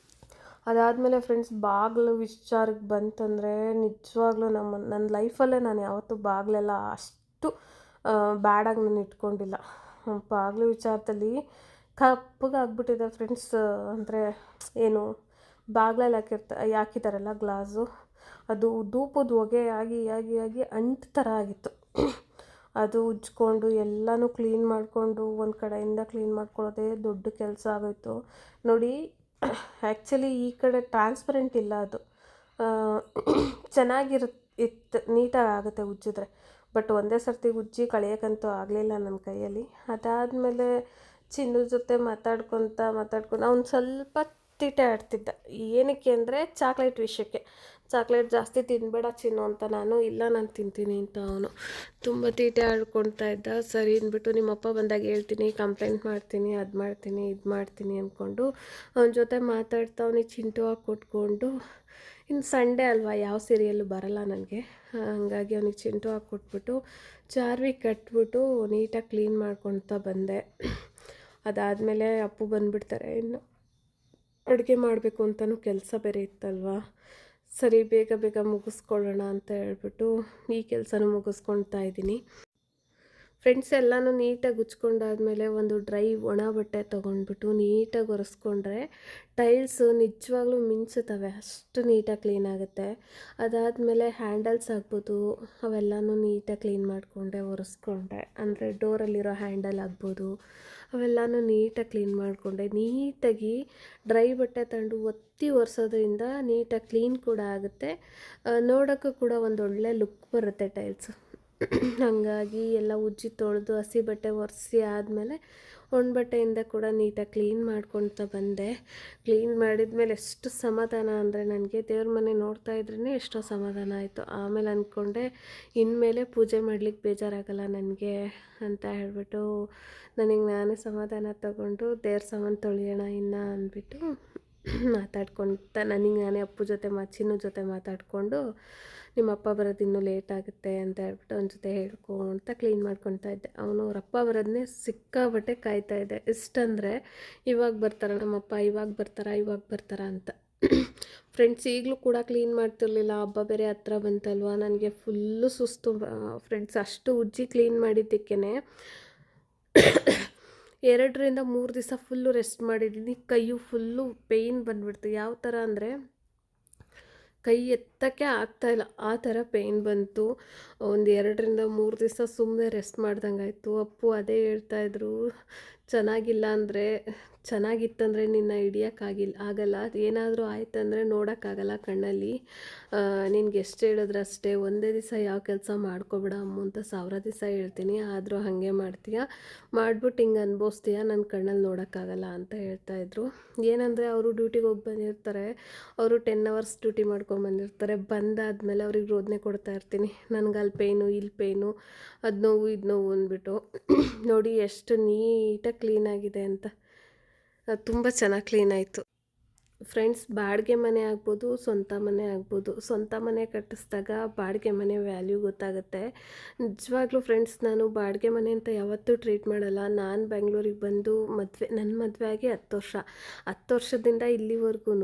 A: ಅದಾದಮೇಲೆ ಫ್ರೆಂಡ್ಸ್ ಬಾಗಿಲು ವಿಚಾರಕ್ಕೆ ಬಂತಂದರೆ ನಿಜವಾಗ್ಲೂ ನನ್ನ ಲೈಫಲ್ಲೇ ನಾನು ಯಾವತ್ತೂ ಬಾಗಿಲೆಲ್ಲ ಅಷ್ಟು ಬ್ಯಾಡಾಗಿ ನಾನು ಇಟ್ಕೊಂಡಿಲ್ಲ. ಬಾಗಿಲು ವಿಚಾರದಲ್ಲಿ ಕಪ್ಪಗಾಗ್ಬಿಟ್ಟಿದೆ ಫ್ರೆಂಡ್ಸ್. ಅಂದರೆ ಏನು ಬಾಗಿಲಲ್ಲಿ ಹಾಕಿದ್ದಾರಲ್ಲ ಗ್ಲಾಸು, ಅದು ಧೂಪದ ಹೊಗೆ ಆಗಿ ಅಂಟು ಥರ ಆಗಿತ್ತು. ಅದು ಉಜ್ಕೊಂಡು ಎಲ್ಲನೂ ಕ್ಲೀನ್ ಮಾಡಿಕೊಂಡು ಒಂದು ಕಡೆಯಿಂದ ಕ್ಲೀನ್ ಮಾಡ್ಕೊಳ್ಳೋದೇ ದೊಡ್ಡ ಕೆಲಸ ಆಗೋಯ್ತು ನೋಡಿ. ಆ್ಯಕ್ಚುಲಿ ಈ ಕಡೆ ಟ್ರಾನ್ಸ್ಪರೆಂಟ್ ಇಲ್ಲ, ಅದು ಚೆನ್ನಾಗಿರುತ್ತೆ, ನೀಟಾಗಿ ಆಗುತ್ತೆ ಉಜ್ಜಿದ್ರೆ. ಬಟ್ ಒಂದೇ ಸರ್ತಿ ಉಜ್ಜಿ ಕಳಿಯೋಕ್ಕಂತೂ ಆಗಲಿಲ್ಲ ನನ್ನ ಕೈಯಲ್ಲಿ. ಅದಾದಮೇಲೆ ಚಿನ್ನು ಜೊತೆ ಮಾತಾಡ್ಕೊತ ಅವ್ನು ಸ್ವಲ್ಪ ತೀಟೆ ಆಡ್ತಿದ್ದ. ಏನಕ್ಕೆ ಅಂದರೆ ಚಾಕ್ಲೇಟ್ ವಿಷಯಕ್ಕೆ. ಚಾಕ್ಲೇಟ್ ಜಾಸ್ತಿ ತಿನ್ನಬೇಡ ಚಿನ್ನು ಅಂತ ಇಲ್ಲ ನಾನು ತಿಂತೀನಿ ಅಂತ ಅವನು ತುಂಬ ತೀಟೆ ಆಡ್ಕೊಳ್ತಾ ಇದ್ದ. ಸರಿ ಅಂದ್ಬಿಟ್ಟು ನಿಮ್ಮಪ್ಪ ಬಂದಾಗ ಹೇಳ್ತೀನಿ, ಕಂಪ್ಲೇಂಟ್ ಮಾಡ್ತೀನಿ, ಅದು ಮಾಡ್ತೀನಿ ಇದು ಮಾಡ್ತೀನಿ ಅಂದ್ಕೊಂಡು ಅವನ ಜೊತೆ ಮಾತಾಡ್ತಾವನಿ ಚಿಂಟು ಹಾಕಿ ಕೊಟ್ಕೊಂಡು. ಇನ್ನು ಸಂಡೇ ಅಲ್ವಾ, ಯಾವ ಸೀರಿಯಲ್ಲು ಬರಲ್ಲ ನನಗೆ, ಹಾಗಾಗಿ ಅವನಿಗೆ ಚಿಂಟು ಹಾಕಿ ಕೊಟ್ಬಿಟ್ಟು ಚಾರ್ವಿ ಕಟ್ಬಿಟ್ಟು ನೀಟಾಗಿ ಕ್ಲೀನ್ ಮಾಡ್ಕೊಳ್ತಾ ಬಂದೆ. ಅದಾದಮೇಲೆ ಅಪ್ಪು ಬಂದುಬಿಡ್ತಾರೆ. ಇನ್ನು ಅಡುಗೆ ಮಾಡಬೇಕು ಅಂತಲೂ ಕೆಲಸ ಬೇರೆ ಇತ್ತಲ್ವ. ಸರಿ ಬೇಗ ಮುಗಿಸ್ಕೊಳ್ಳೋಣ ಅಂತ ಹೇಳ್ಬಿಟ್ಟು ಈ ಕೆಲಸನೂ ಮುಗಿಸ್ಕೊಳ್ತಾ ಇದ್ದೀನಿ ಫ್ರೆಂಡ್ಸ್. ಎಲ್ಲನೂ ನೀಟಾಗಿ ಉಜ್ಕೊಂಡಾದ್ಮೇಲೆ ಒಂದು ಡ್ರೈ ಒಣ ಬಟ್ಟೆ ತೊಗೊಂಡ್ಬಿಟ್ಟು ನೀಟಾಗಿ ಒರೆಸ್ಕೊಂಡ್ರೆ ಟೈಲ್ಸು ನಿಜವಾಗ್ಲೂ ಮಿಂಚುತ್ತವೆ, ಅಷ್ಟು ನೀಟಾಗಿ ಕ್ಲೀನ್ ಆಗುತ್ತೆ. ಅದಾದಮೇಲೆ ಹ್ಯಾಂಡಲ್ಸ್ ಆಗ್ಬೋದು, ಅವೆಲ್ಲನೂ ನೀಟಾಗಿ ಕ್ಲೀನ್ ಮಾಡಿಕೊಂಡೆ, ಒರೆಸ್ಕೊಂಡೆ. ಅಂದರೆ ಡೋರಲ್ಲಿರೋ ಹ್ಯಾಂಡಲ್ ಆಗ್ಬೋದು, ಅವೆಲ್ಲನೂ ನೀಟಾಗಿ ಕ್ಲೀನ್ ಮಾಡಿಕೊಂಡೆ. ನೀಟಾಗಿ ಡ್ರೈ ಬಟ್ಟೆ ತಂದು ಒತ್ತಿ ಒರೆಸೋದ್ರಿಂದ ನೀಟಾಗಿ ಕ್ಲೀನ್ ಕೂಡ ಆಗುತ್ತೆ, ನೋಡೋಕ್ಕೂ ಕೂಡ ಒಂದು ಒಳ್ಳೆ ಲುಕ್ ಬರುತ್ತೆ ಟೈಲ್ಸು. ಹಾಗಾಗಿ ಎಲ್ಲ ಉಜ್ಜಿ ತೊಳೆದು ಹಸಿ ಬಟ್ಟೆ ಒರೆಸಿ ಆದಮೇಲೆ ಒಣ ಬಟ್ಟೆಯಿಂದ ಕೂಡ ನೀಟಾಗಿ ಕ್ಲೀನ್ ಮಾಡ್ಕೊಳ್ತಾ ಬಂದೆ. ಕ್ಲೀನ್ ಮಾಡಿದ್ಮೇಲೆ ಎಷ್ಟು ಸಮಾಧಾನ ಅಂದರೆ ನನಗೆ ದೇವ್ರ ಮನೆ ನೋಡ್ತಾ ಇದ್ರೇ ಎಷ್ಟೋ ಸಮಾಧಾನ ಆಯಿತು. ಆಮೇಲೆ ಅಂದ್ಕೊಂಡೆ ಇನ್ಮೇಲೆ ಪೂಜೆ ಮಾಡ್ಲಿಕ್ಕೆ ಬೇಜಾರಾಗಲ್ಲ ನನಗೆ ಅಂತ ಹೇಳ್ಬಿಟ್ಟು ನನಗೆ ನಾನೇ ಸಮಾಧಾನ ತಗೊಂಡು ದೇವ್ರ ಸಾಮಾನು ತೊಳೆಯೋಣ ಇನ್ನು ಅಂದ್ಬಿಟ್ಟು ಮಾತಾಡ್ಕೊತ ನನಗೆ ನಾನೇ ಅಪ್ಪು ಜೊತೆ ಚಿನ್ನು ಜೊತೆ ಮಾತಾಡಿಕೊಂಡು ನಿಮ್ಮಪ್ಪ ಬರೋದು ಇನ್ನೂ ಲೇಟ್ ಆಗುತ್ತೆ ಅಂತ ಹೇಳ್ಬಿಟ್ಟು ಅವನ ಜೊತೆ ಹೇಳ್ಕೊಂತ ಕ್ಲೀನ್ ಮಾಡ್ಕೊತಾ ಇದ್ದೆ. ಅವನು ಅವರಪ್ಪ ಬರೋದನ್ನೇ ಸಿಕ್ಕಾಬಟ್ಟೆ ಕಾಯ್ತಾ ಇದ್ದೆ. ಎಷ್ಟಂದರೆ ಇವಾಗ ನಮ್ಮಪ್ಪ ಇವಾಗ ಬರ್ತಾರಾ ಅಂತ. ಫ್ರೆಂಡ್ಸ್ ಈಗಲೂ ಕೂಡ ಕ್ಲೀನ್ ಮಾಡ್ತಿರ್ಲಿಲ್ಲ, ಹಬ್ಬ ಬೇರೆ ಹತ್ರ ಬಂತಲ್ವ, ನನಗೆ ಫುಲ್ಲು ಸುಸ್ತು ಫ್ರೆಂಡ್ಸ್. ಅಷ್ಟು ಉಜ್ಜಿ ಕ್ಲೀನ್ ಮಾಡಿದ್ದಕ್ಕೇ 2-3 ದಿವಸ ಫುಲ್ಲು ರೆಸ್ಟ್ ಮಾಡಿದ್ದೀನಿ. ಕೈಯು ಫುಲ್ಲು ಪೇಯ್ನ್ ಬಂದುಬಿಡ್ತು. ಯಾವ ಥರ ಅಂದರೆ ಕೈ ಎತ್ತಕ್ಕೆ ಆಗ್ತಾಯಿಲ್ಲ, ಆ ಥರ ಪೇಯ್ನ್ ಬಂತು. ಒಂದು 2-3 ದಿವಸ ಸುಮ್ಮನೆ ರೆಸ್ಟ್ ಮಾಡ್ದಂಗಾಯಿತು. ಅಪ್ಪು ಅದೇ ಹೇಳ್ತಾಯಿದ್ರು, ಚೆನ್ನಾಗಿತ್ತಂದರೆ ನಿನ್ನ ಆಗಲ್ಲ, ಏನಾದರೂ ಆಯ್ತಂದರೆ ನೋಡೋಕ್ಕಾಗಲ್ಲ ಕಣ್ಣಲ್ಲಿ. ನಿನ್ಗೆ ಎಷ್ಟು ಹೇಳಿದ್ರೆ ಅಷ್ಟೇ, ಒಂದೇ ದಿವಸ ಯಾವ ಕೆಲಸ ಮಾಡ್ಕೊಬೇಡ ಅಮ್ಮ ಅಂತ 1000 ದಿವಸ ಹೇಳ್ತೀನಿ, ಆದರೂ ಹಾಗೆ ಮಾಡ್ತೀಯ, ಮಾಡ್ಬಿಟ್ಟು ಹಿಂಗೆ ಅನ್ಭವಿಸ್ತೀಯ, ನನ್ನ ಕಣ್ಣಲ್ಲಿ ನೋಡೋಕ್ಕಾಗಲ್ಲ ಅಂತ ಹೇಳ್ತಾಯಿದ್ರು. ಏನಂದರೆ ಅವರು ಡ್ಯೂಟಿಗೆ ಹೋಗಿ ಬಂದಿರ್ತಾರೆ, ಅವರು 10 ಅವರ್ಸ್ ಡ್ಯೂಟಿ ಮಾಡ್ಕೊಂಬಂದಿರ್ತಾರೆ. ಬಂದಾದಮೇಲೆ ಅವ್ರಿಗೆ ರೋದನೆ ಕೊಡ್ತಾ ಇರ್ತೀನಿ, ನನಗೆ ಅಲ್ಲಿ ಪೇಯ್ನು ಇಲ್ಲಿ ಪೇಯ್ನು, ಅದು ನೋವು ಇದು ನೋವು ಅಂದ್ಬಿಟ್ಟು. ನೋಡಿ ಎಷ್ಟು ನೀಟಾಗಿ ಕ್ಲೀನಾಗಿದೆ ಅಂತ, ತುಂಬ ಚೆನ್ನಾಗಿ ಕ್ಲೀನ್ ಆಯಿತು. ಫ್ರೆಂಡ್ಸ್, ಬಾಡಿಗೆ ಮನೆ ಆಗ್ಬೋದು, ಸ್ವಂತ ಮನೆ ಆಗ್ಬೋದು. ಸ್ವಂತ ಮನೆ ಕಟ್ಟಿಸಿದಾಗ ಬಾಡಿಗೆ ಮನೆ ವ್ಯಾಲ್ಯೂ ಗೊತ್ತಾಗುತ್ತೆ. ನಿಜವಾಗ್ಲೂ ಫ್ರೆಂಡ್ಸ್, ನಾನು ಬಾಡಿಗೆ ಮನೆ ಅಂತ ಯಾವತ್ತೂ ಟ್ರೀಟ್ ಮಾಡಲ್ಲ. ನಾನು ಬೆಂಗಳೂರಿಗೆ ಬಂದು ನನ್ನ ಮದುವೆ ಆಗಿ 10 ವರ್ಷ. 10 ವರ್ಷದಿಂದ ಇಲ್ಲಿವರೆಗೂ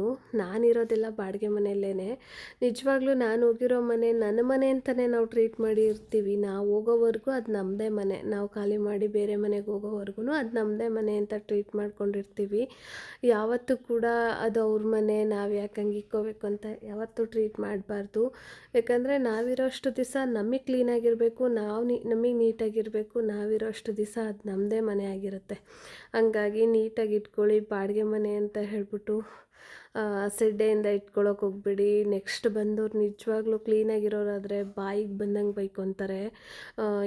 A: ನಾನಿರೋದೆಲ್ಲ ಬಾಡಿಗೆ ಮನೆಯಲ್ಲೇ. ನಿಜವಾಗ್ಲೂ ನಾನು ಹೋಗಿರೋ ಮನೆ ನನ್ನ ಮನೆ ಅಂತಲೇ ನಾವು ಟ್ರೀಟ್ ಮಾಡಿ ಇರ್ತೀವಿ. ನಾವು ಹೋಗೋವರೆಗೂ ಅದು ನಮ್ಮದೇ ಮನೆ. ನಾವು ಖಾಲಿ ಮಾಡಿ ಬೇರೆ ಮನೆಗೆ ಹೋಗೋವರೆಗೂ ಅದು ನಮ್ಮದೇ ಮನೆ ಅಂತ ಟ್ರೀಟ್ ಮಾಡ್ಕೊಂಡಿರ್ತೀವಿ. ಯಾವತ್ತೂ ಕೂಡ ಅದು ಅವ್ರ ಮನೆ, ನಾವು ಯಾಕೆ ಹಂಗೆ ಇಕ್ಕೋಬೇಕು ಅಂತ ಯಾವತ್ತೂ ಟ್ರೀಟ್ ಮಾಡಬಾರ್ದು. ಯಾಕಂದರೆ ನಾವಿರೋ ಅಷ್ಟು ದಿವಸ ನಮಗೆ ಕ್ಲೀನಾಗಿರಬೇಕು, ನಮಗೆ ನೀಟಾಗಿರಬೇಕು. ನಾವಿರೋ ಅಷ್ಟು ದಿವಸ ಅದು ನಮ್ಮದೇ ಮನೆ ಆಗಿರುತ್ತೆ. ಹಂಗಾಗಿ ನೀಟಾಗಿ ಇಟ್ಕೊಳ್ಳಿ. ಬಾಡಿಗೆ ಮನೆ ಅಂತ ಹೇಳ್ಬಿಟ್ಟು ಸೆಡ್ಡೆಯಿಂದ ಇಟ್ಕೊಳ್ಳೋಕೆ ಹೋಗ್ಬೇಡಿ. ನೆಕ್ಸ್ಟ್ ಬಂದವ್ರು ನಿಜವಾಗ್ಲೂ ಕ್ಲೀನಾಗಿರೋರಾದರೆ ಬಾಯಿಗೆ ಬಂದಂಗೆ ಬೈಕೊತಾರೆ.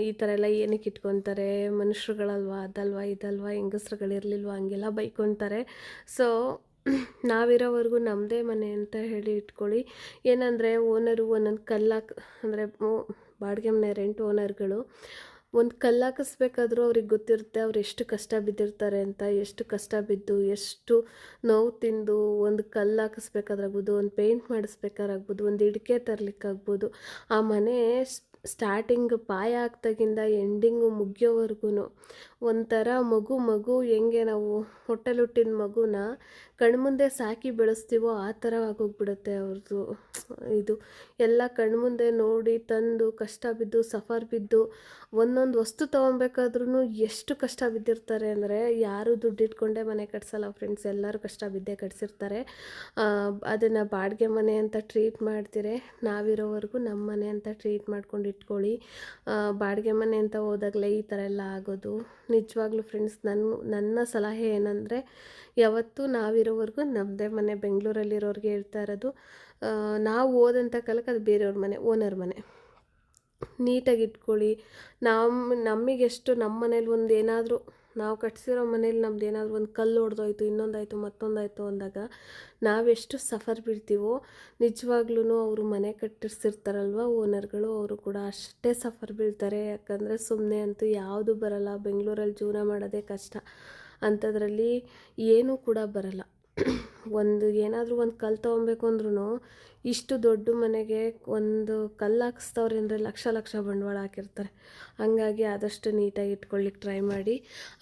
A: ಈ ಥರ ಎಲ್ಲ ಏನಕ್ಕೆ ಇಟ್ಕೊತಾರೆ, ಮನುಷ್ಯರುಗಳಲ್ವಾ, ಅದಲ್ವಾ ಇದಲ್ವಾ, ಹೆಂಗಸ್ರುಗಳಿರಲಿಲ್ವಾ, ಹಂಗೆಲ್ಲ ಬೈಕೊತಾರೆ. ಸೊ ನಾವಿರೋವರೆಗೂ ನಮ್ಮದೇ ಮನೆ ಅಂತ ಹೇಳಿ ಇಟ್ಕೊಳ್ಳಿ. ಏನಂದರೆ ಓನರು ಒಂದೊಂದು ಅಂದರೆ ಬಾಡಿಗೆ ಮನೆ ರೆಂಟ್ ಓನರ್ಗಳು ಒಂದು ಕಲ್ಲು ಹಾಕಿಸ್ಬೇಕಾದ್ರೂ ಅವ್ರಿಗೆ ಗೊತ್ತಿರುತ್ತೆ ಅವ್ರು ಎಷ್ಟು ಕಷ್ಟ ಬಿದ್ದಿರ್ತಾರೆ ಅಂತ. ಎಷ್ಟು ಕಷ್ಟ ಬಿದ್ದು, ಎಷ್ಟು ನೋವು ತಿಂದು ಒಂದು ಕಲ್ಲು ಹಾಕಿಸ್ಬೇಕಾದ್ರಾಗ್ಬೋದು, ಒಂದು ಪೇಂಟ್ ಮಾಡಿಸ್ಬೇಕಾರಾಗ್ಬೋದು, ಒಂದು ಇಟ್ಟಿಗೆ ತರಲಿಕ್ಕಾಗ್ಬೋದು. ಆ ಮನೆ ಸ್ಟಾರ್ಟಿಂಗ್ ಪಾಯ ಹಾಕ್ದಾಗಿಂದ ಎಂಡಿಂಗು ಮುಗಿಯೋವರೆಗೂ ಒಂಥರ ಮಗು ಹೆಂಗೆ ನಾವು ಹೊಟ್ಟೆಲಿ ಹುಟ್ಟಿದ ಮಗುನ ಕಣ್ಮುಂದೆ ಸಾಕಿ ಬೆಳೆಸ್ತೀವೋ ಆ ಥರ ಆಗೋಗ್ಬಿಡುತ್ತೆ ಅವ್ರದ್ದು. ಇದು ಎಲ್ಲ ಕಣ್ಮುಂದೆ ನೋಡಿ ತಂದು ಕಷ್ಟ ಬಿದ್ದು ಸಫರ್ ಬಿದ್ದು ಒಂದೊಂದು ವಸ್ತು ತೊಗೊಬೇಕಾದ್ರೂ ಎಷ್ಟು ಕಷ್ಟ ಬಿದ್ದಿರ್ತಾರೆ ಅಂದರೆ, ಯಾರೂ ದುಡ್ಡಿಟ್ಕೊಂಡೇ ಮನೆ ಕಟ್ಸಲ್ಲ ಫ್ರೆಂಡ್ಸ್. ಎಲ್ಲರೂ ಕಷ್ಟ ಬಿದ್ದೇ ಕಟ್ಸಿರ್ತಾರೆ. ಅದನ್ನು ಬಾಡಿಗೆ ಮನೆ ಅಂತ ಟ್ರೀಟ್ ಮಾಡ್ತೀರಿ. ನಾವಿರೋವರೆಗೂ ನಮ್ಮ ಮನೆ ಅಂತ ಟ್ರೀಟ್ ಮಾಡ್ಕೊಂಡು ಇಟ್ಕೊಳ್ಳಿ. ಬಾಡಿಗೆ ಮನೆ ಅಂತ ಹೋದಾಗಲೇ ಈ ಥರ ಎಲ್ಲ ಆಗೋದು. ನಿಜವಾಗ್ಲೂ ಫ್ರೆಂಡ್ಸ್, ನನ್ನ ಸಲಹೆ ಏನಂದರೆ, ಯಾವತ್ತೂ ನಾವಿರೋವರೆಗೂ ನಮ್ಮದೇ ಮನೆ. ಬೆಂಗಳೂರಲ್ಲಿರೋರಿಗೆ ಹೇಳ್ತಾ ಇರೋದು, ನಾವು ಹೋದಂಥ ಕಾಲಕ್ಕೆ ಅದು ಬೇರೆಯವ್ರ ಮನೆ, ಓನರ್ ಮನೆ. ನೀಟಾಗಿ ಇಟ್ಕೊಳ್ಳಿ. ನಮಗೆಷ್ಟು ನಮ್ಮ ಮನೇಲಿ ಒಂದು ಏನಾದರೂ ನಾವು ಕಟ್ಸಿರೋ ಮನೇಲಿ ನಮ್ದು ಏನಾದರೂ ಒಂದು ಕಲ್ಲು ಹೊಡೆದೋಯ್ತು, ಇನ್ನೊಂದಾಯಿತು, ಮತ್ತೊಂದಾಯಿತು ಅಂದಾಗ ನಾವೆಷ್ಟು ಸಫರ್ ಬೀಳ್ತೀವೋ ನಿಜವಾಗ್ಲೂ ಅವರು ಮನೆ ಕಟ್ಟಿಸಿರ್ತಾರಲ್ವ ಓನರ್ಗಳು, ಅವರು ಕೂಡ ಅಷ್ಟೇ ಸಫರ್ ಬೀಳ್ತಾರೆ. ಯಾಕಂದರೆ ಸುಮ್ಮನೆ ಅಂತೂ ಯಾವುದು ಬರಲ್ಲ. ಬೆಂಗಳೂರಲ್ಲಿ ಜೀವನ ಮಾಡೋದೇ ಕಷ್ಟ. ಅಂಥದ್ರಲ್ಲಿ ಏನೂ ಕೂಡ ಬರಲ್ಲ. ಏನಾದರೂ ಒಂದು ಕಲ್ಲು ತೊಗೊಬೇಕು ಅಂದ್ರೂ ಇಷ್ಟು ದೊಡ್ಡ ಮನೆಗೆ ಒಂದು ಕಲ್ಲು ಹಾಕಿಸ್ತವ್ರೆ ಅಂದರೆ ಲಕ್ಷ ಬಂಡವಾಳ ಹಾಕಿರ್ತಾರೆ. ಹಂಗಾಗಿ ಆದಷ್ಟು ನೀಟಾಗಿ ಇಟ್ಕೊಳ್ಳಿಕ್ಕೆ ಟ್ರೈ ಮಾಡಿ.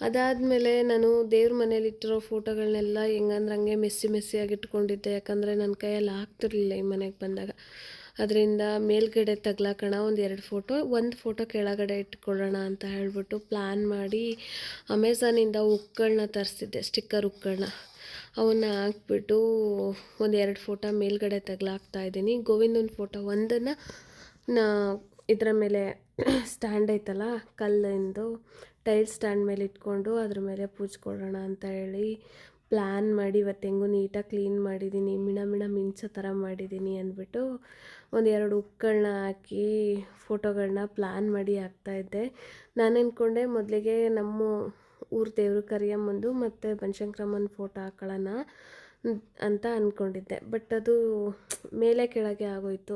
A: ಅದಾದಮೇಲೆ ನಾನು ದೇವ್ರ ಮನೇಲಿ ಇಟ್ಟಿರೋ ಫೋಟೋಗಳನ್ನೆಲ್ಲ ಹೆಂಗಂದ್ರೆ ಹಂಗೆ ಮೆಸ್ಸಿಯಾಗಿ ಇಟ್ಕೊಂಡಿದ್ದೆ. ಯಾಕಂದರೆ ನನ್ನ ಕೈಯಲ್ಲಿ ಆಗ್ತಿರ್ಲಿಲ್ಲ ಈ ಮನೆಗೆ ಬಂದಾಗ. ಅದರಿಂದ ಮೇಲ್ಗಡೆ ತಗ್ಲಾಕೋಣ ಒಂದು ಫೋಟೋ ಕೆಳಗಡೆ ಇಟ್ಕೊಳ್ಳೋಣ ಅಂತ ಹೇಳ್ಬಿಟ್ಟು ಪ್ಲ್ಯಾನ್ ಮಾಡಿ ಅಮೆಝಾನಿಂದ ಹುಕ್ಕಗಳನ್ನ ತರಿಸಿದ್ದೆ, ಸ್ಟಿಕ್ಕರ್ ಹುಕ್ಕಗಳನ್ನ. ಅವನ್ನ ಹಾಕ್ಬಿಟ್ಟು 1-2 ಫೋಟೋ ಮೇಲ್ಗಡೆ ತಗ್ಲಾಕ್ತಾಯಿದ್ದೀನಿ. ಗೋವಿಂದನ ಫೋಟೋ ಒಂದನ್ನು ಇದರ ಮೇಲೆ ಸ್ಟ್ಯಾಂಡ್ ಐತಲ್ಲ ಕಲ್ಲಿಂದು ಟೈಲ್ ಸ್ಟ್ಯಾಂಡ್ ಮೇಲೆ ಇಟ್ಕೊಂಡು ಅದ್ರ ಮೇಲೆ ಪೂಜೆ ಕೊಡೋಣ ಅಂತ ಹೇಳಿ ಪ್ಲ್ಯಾನ್ ಮಾಡಿ ಇವತ್ತು ಹೆಂಗೂ ನೀಟಾಗಿ ಕ್ಲೀನ್ ಮಾಡಿದ್ದೀನಿ. ಮಿಣ ಮಿಂಚೋ ಥರ ಮಾಡಿದ್ದೀನಿ ಅಂದ್ಬಿಟ್ಟು 1-2 ಹುಕ್ಕಗಳನ್ನ ಹಾಕಿ ಫೋಟೋಗಳನ್ನ ಪ್ಲ್ಯಾನ್ ಮಾಡಿ ಹಾಕ್ತಾಯಿದ್ದೆ. ನಾನು ಅಂದ್ಕೊಂಡೆ ಮೊದಲಿಗೆ ನಮ್ಮ ಊರು ದೇವರು ಕರಿಯಮ್ಮಂದು ಮತ್ತು ಬನಶಂಕರಮ್ಮನ ಫೋಟೋ ಹಾಕೊಳ್ಳೋಣ ಅಂತ ಅಂದ್ಕೊಂಡಿದ್ದೆ. ಬಟ್ ಅದು ಮೇಲೆ ಕೆಳಗೆ ಆಗೋಯ್ತು.